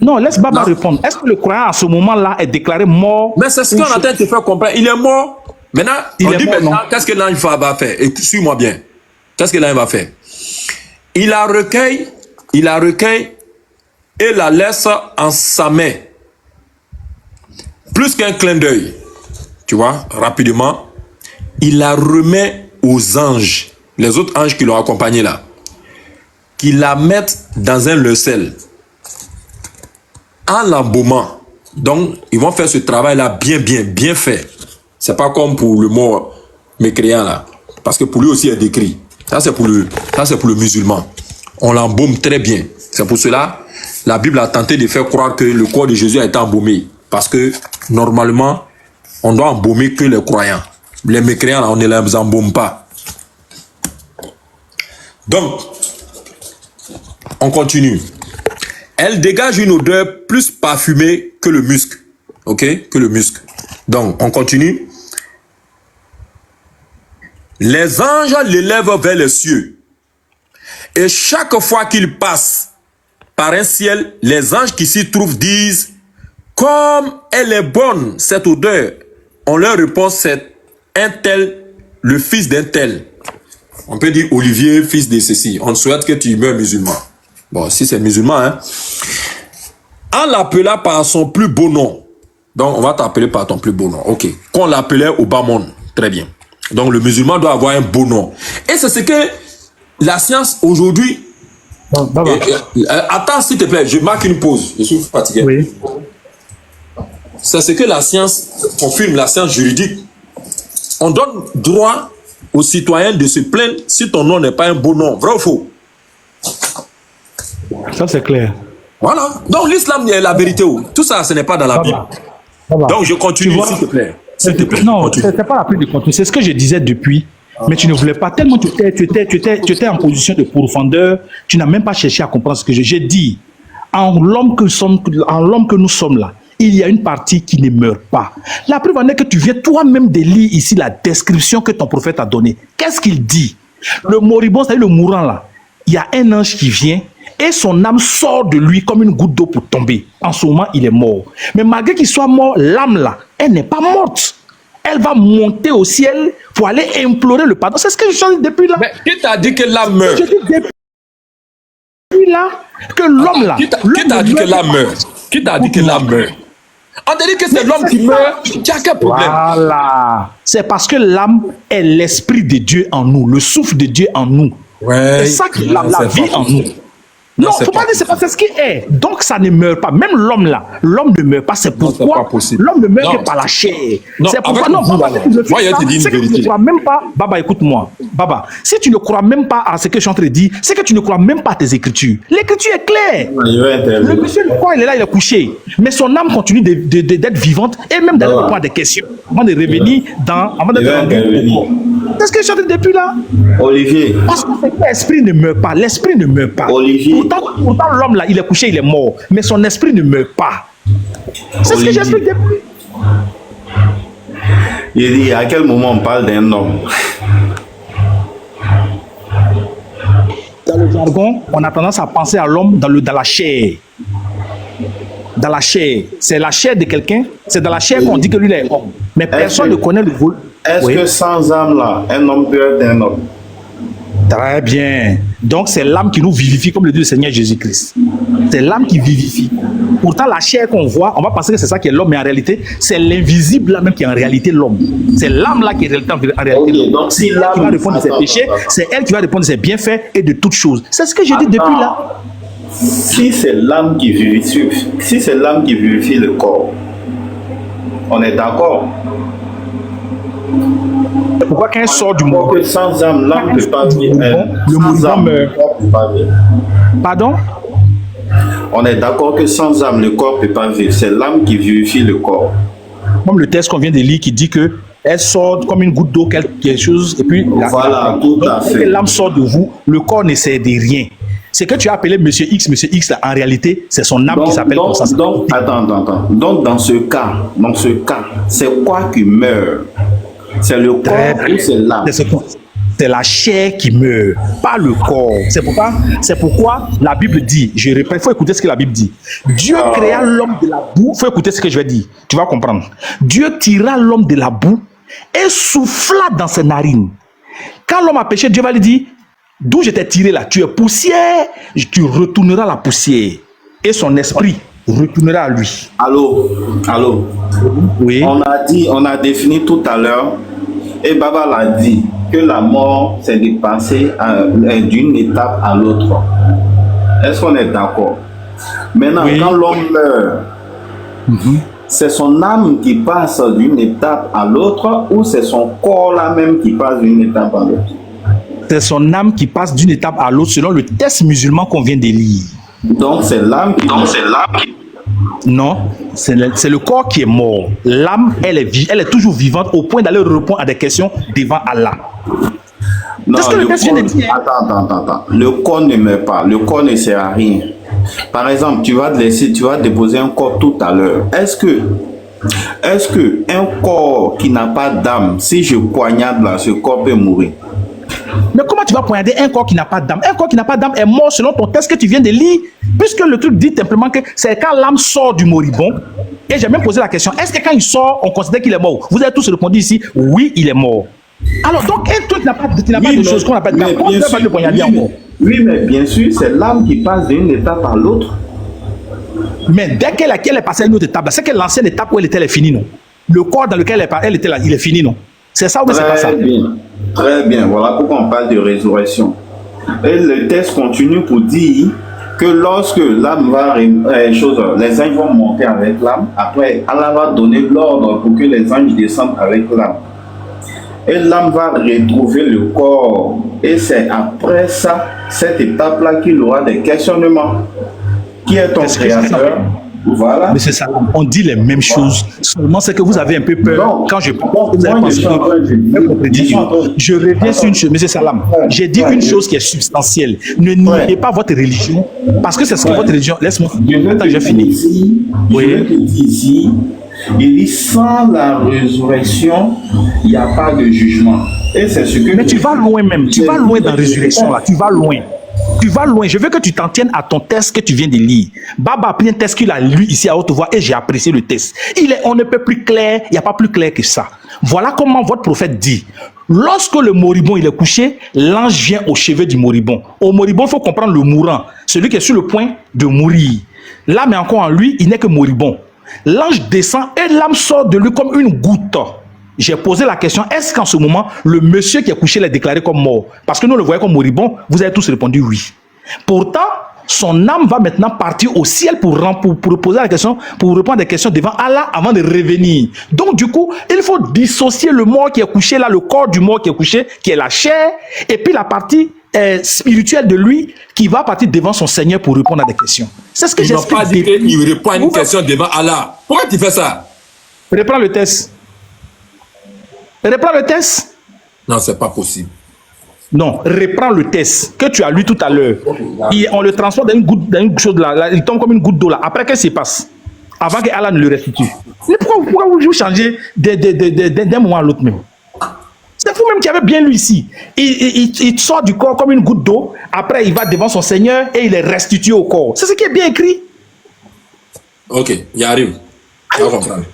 Non, laisse Baba répondre. Est-ce que le croyant à ce moment-là est déclaré mort? Mais c'est ce qu'on est en train de te faire comprendre. Il est mort. Maintenant, on dit maintenant, qu'est-ce que l'ange va faire? Suis-moi bien. Qu'est-ce que l'ange va faire? Il la recueille et la laisse en sa main. Plus qu'un clin d'œil. Tu vois, rapidement, il la remet aux anges, les autres anges qui l'ont accompagné là, qui la mettent dans un lecel. En l'embaumant. Donc, ils vont faire ce travail-là bien fait. C'est pas comme pour le mort mécréant là. Parce que pour lui aussi, il est décrit. Ça, c'est pour le musulman. On l'embaume très bien. C'est pour cela, la Bible a tenté de faire croire que le corps de Jésus a été embaumé. Parce que, normalement, on doit embaumer que les croyants. Les mécréants, là, on ne les embaume pas. Donc, on continue. Elle dégage une odeur plus parfumée que le musc. Ok? Que le musc. Donc, on continue. Les anges l'élèvent vers les cieux. Et chaque fois qu'ils passent par un ciel, les anges qui s'y trouvent disent: comme elle est bonne, cette odeur. On leur répond: c'est un tel, le fils d'un tel. On peut dire Olivier, fils de ceci. On souhaite que tu meurs musulman. Bon, si c'est musulman, hein. En l'appelant par son plus beau nom. Donc, on va t'appeler par ton plus beau nom. Ok. Qu'on l'appelait au bas monde. Très bien. Donc, le musulman doit avoir un beau nom. Et c'est ce que la science aujourd'hui... attends, s'il te plaît, je marque une pause. Je suis fatigué. Oui. C'est ce que la science confirme, la science juridique. On donne droit aux citoyens de se plaindre si ton nom n'est pas un beau nom. Vrai ou faux? Ça, c'est clair. Voilà. Donc, l'islam est la vérité. Tout ça, ce n'est pas dans la Bible. Donc, je continue, s'il te plaît. Non, ce n'est pas la prise de contenu. C'est ce que je disais depuis. Mais tu ne voulais pas. Tellement tu étais en position de pourfendeur, tu n'as même pas cherché à comprendre ce que j'ai dit. En l'homme que nous sommes là, il y a une partie qui ne meurt pas. La preuve en est que tu viens toi-même de lire ici la description que ton prophète a donnée. Qu'est-ce qu'il dit? Le moribond, c'est-à-dire le mourant là. Il y a un ange qui vient et son âme sort de lui comme une goutte d'eau pour tomber. En ce moment, il est mort. Mais malgré qu'il soit mort, l'âme là, elle n'est pas morte. Elle va monter au ciel pour aller implorer le pardon. C'est ce que je chante depuis là. Mais qui t'a dit que l'âme meurt? Je dis depuis là que l'homme là. Qui t'a dit que l'âme meurt? Qui t'a dit que l'âme meurt? On te dit que c'est l'homme qui meurt. Tu as quel problème? Voilà. C'est parce que l'âme est l'esprit de Dieu en nous, le souffle de Dieu en nous. Ouais, c'est ça qui la vie en nous. Non, faut pas dire c'est pas ce qui est. Donc ça ne meurt pas. Même l'homme là, l'homme ne meurt pas. C'est pourquoi l'homme ne meurt que par la chair. C'est pourquoi non. Moi, je te dis une vérité. Tu ne crois même pas. Baba, écoute-moi. Baba, si tu ne crois même pas à ce que je suis en train de dire, c'est que tu ne crois même pas à tes écritures. L'écriture est claire. Le monsieur, quand il est là, il est couché. Mais son âme continue d'être vivante et même d'aller répondre à des questions avant de revenir avant d'être rendu au corps. C'est ce que je suis en train de dire depuis là. Olivier. Parce que l'esprit ne meurt pas. L'esprit ne meurt pas. Olivier. Pourtant, l'homme là, il est couché, il est mort. Mais son esprit ne meurt pas. C'est ce que j'explique depuis. Il dit, à quel moment on parle d'un homme? Dans le jargon, on a tendance à penser à l'homme dans la chair. Dans la chair. C'est la chair de quelqu'un. C'est dans la chair qu'on dit que lui est homme. Mais personne ne connaît le vol. Est-ce que sans âme là, un homme peut être un homme? Très bien. Donc c'est l'âme qui nous vivifie, comme le dit le Seigneur Jésus-Christ. C'est l'âme qui vivifie. Pourtant, la chair qu'on voit, on va penser que c'est ça qui est l'homme, mais en réalité, c'est l'invisible là même qui est en réalité l'homme. C'est l'âme là qui est en réalité l'homme. Donc si l'âme qui va répondre de ses péchés, c'est elle qui va répondre de ses bienfaits et de toutes choses. C'est ce que j'ai dit depuis là. Si c'est l'âme qui vivifie le corps, on est d'accord. Pourquoi quand elle sort du monde, sans âme, l'âme ne peut pas vivre. Le mourant meurt. Pardon? On est d'accord que sans âme, le corps ne peut pas vivre. C'est l'âme qui vivifie le corps. Comme le texte qu'on vient de lire qui dit que elle sort comme une goutte d'eau, quelque chose, et puis voilà, tout à fait. L'âme sort de vous, le corps ne sert de rien. C'est que tu as appelé Monsieur X, là, en réalité, c'est son âme qui s'appelle comme ça. Donc, attends. Donc, dans ce cas, c'est quoi qui meurt? C'est le corps ou c'est l'âme? C'est la chair qui meurt, pas le corps. C'est pourquoi la Bible dit, je répète, il faut écouter ce que la Bible dit. Dieu créa l'homme de la boue, il faut écouter ce que je vais dire, tu vas comprendre. Dieu tira l'homme de la boue et souffla dans ses narines. Quand l'homme a péché, Dieu va lui dire, d'où je t'ai tiré là, tu es poussière, tu retourneras à la poussière. Et son esprit retournera à lui. Allô? Oui. On a défini tout à l'heure, et Baba l'a dit, que la mort, c'est de passer d'une étape à l'autre. Est-ce qu'on est d'accord? Maintenant, quand l'homme meurt, c'est son âme qui passe d'une étape à l'autre ou c'est son corps là même qui passe d'une étape à l'autre? C'est son âme qui passe d'une étape à l'autre selon le texte musulman qu'on vient de lire. Donc c'est l'âme qui... Non, c'est le corps qui est mort. L'âme, elle est toujours vivante au point d'aller répondre à des questions devant Allah. Non, attends. Le corps ne meurt pas. Le corps ne sert à rien. Par exemple, tu vas déposer un corps tout à l'heure. Est-ce que un corps qui n'a pas d'âme, si je poignarde là, ce corps peut mourir? Mais comment tu vas poignarder un corps qui n'a pas d'âme? Un corps qui n'a pas d'âme est mort selon ton texte que tu viens de lire, puisque le truc dit simplement que c'est quand l'âme sort du moribond. Et j'ai même posé la question, est-ce que quand il sort, on considère qu'il est mort? Vous avez tous répondu ici, oui, il est mort. Alors donc, un truc qui n'a pas de choses qu'on appelle d'âme, comment tu vas pas le poignarder encore? Oui, mais bien sûr, c'est l'âme qui passe d'une étape à l'autre. Mais dès qu'elle est passée à une autre étape, c'est que l'ancienne étape où elle était, elle est finie, non? Le corps dans lequel elle était là, il est fini, non? C'est ça ou bien c'est pas ça? Très bien, voilà pourquoi on parle de résurrection. Et le texte continue pour dire que lorsque l'âme va, les anges vont monter avec l'âme, après Allah va donner l'ordre pour que les anges descendent avec l'âme. Et l'âme va retrouver le corps. Et c'est après ça, cette étape-là, qu'il aura des questionnements. Qui est ton créateur? Voilà. Mais c'est ça, on dit les mêmes choses. Seulement, c'est que vous avez un peu peur. Non. Quand je parle, vous avez pensé je reviens sur une chose, monsieur Salam. J'ai dit une chose qui est substantielle. Ne niez pas votre religion, parce que c'est ce que votre religion. Laisse-moi. Je veux te dire ici Il dit sans la résurrection, il n'y a pas de jugement. Et c'est ce que. Mais tu vas loin même. Tu vas loin dans la résurrection là. Tu vas loin. Tu vas loin. Je veux que tu t'en tiennes à ton texte que tu viens de lire. Baba a pris un texte qu'il a lu ici à haute voix et j'ai apprécié le texte. On ne peut plus clair. Il n'y a pas plus clair que ça. Voilà comment votre prophète dit. Lorsque le moribond il est couché, l'ange vient au chevet du moribond. Au moribond, il faut comprendre le mourant, celui qui est sur le point de mourir. L'âme est encore en lui, il n'est que moribond. L'ange descend et l'âme sort de lui comme une goutte. J'ai posé la question, est-ce qu'en ce moment, le monsieur qui est couché l'est déclaré comme mort? Parce que nous le voyons comme moribond, vous avez tous répondu oui. Pourtant, son âme va maintenant partir au ciel pour poser la question, pour répondre à des questions devant Allah avant de revenir. Donc du coup, il faut dissocier le mort qui est couché là, le corps du mort qui est couché, qui est la chair, et puis la partie spirituelle de lui qui va partir devant son Seigneur pour répondre à des questions. C'est ce que j'explique. Il n'a pas dit qu'il répond à une question devant Allah. Pourquoi tu fais ça? Reprends le test. Reprends le test. Non, c'est pas possible. Non, reprends le test que tu as lu tout à l'heure. On le transforme dans une chose là, il tombe comme une goutte d'eau là. Après, qu'est-ce qui se passe? Avant que Allah ne le restitue. Mais pourquoi vous changez d'un moment à l'autre même? C'est vous-même qui avez bien lu ici. Il sort du corps comme une goutte d'eau. Après, il va devant son Seigneur et il est restitué au corps. C'est ce qui est bien écrit. Ok, il arrive. Tu vas comprendre.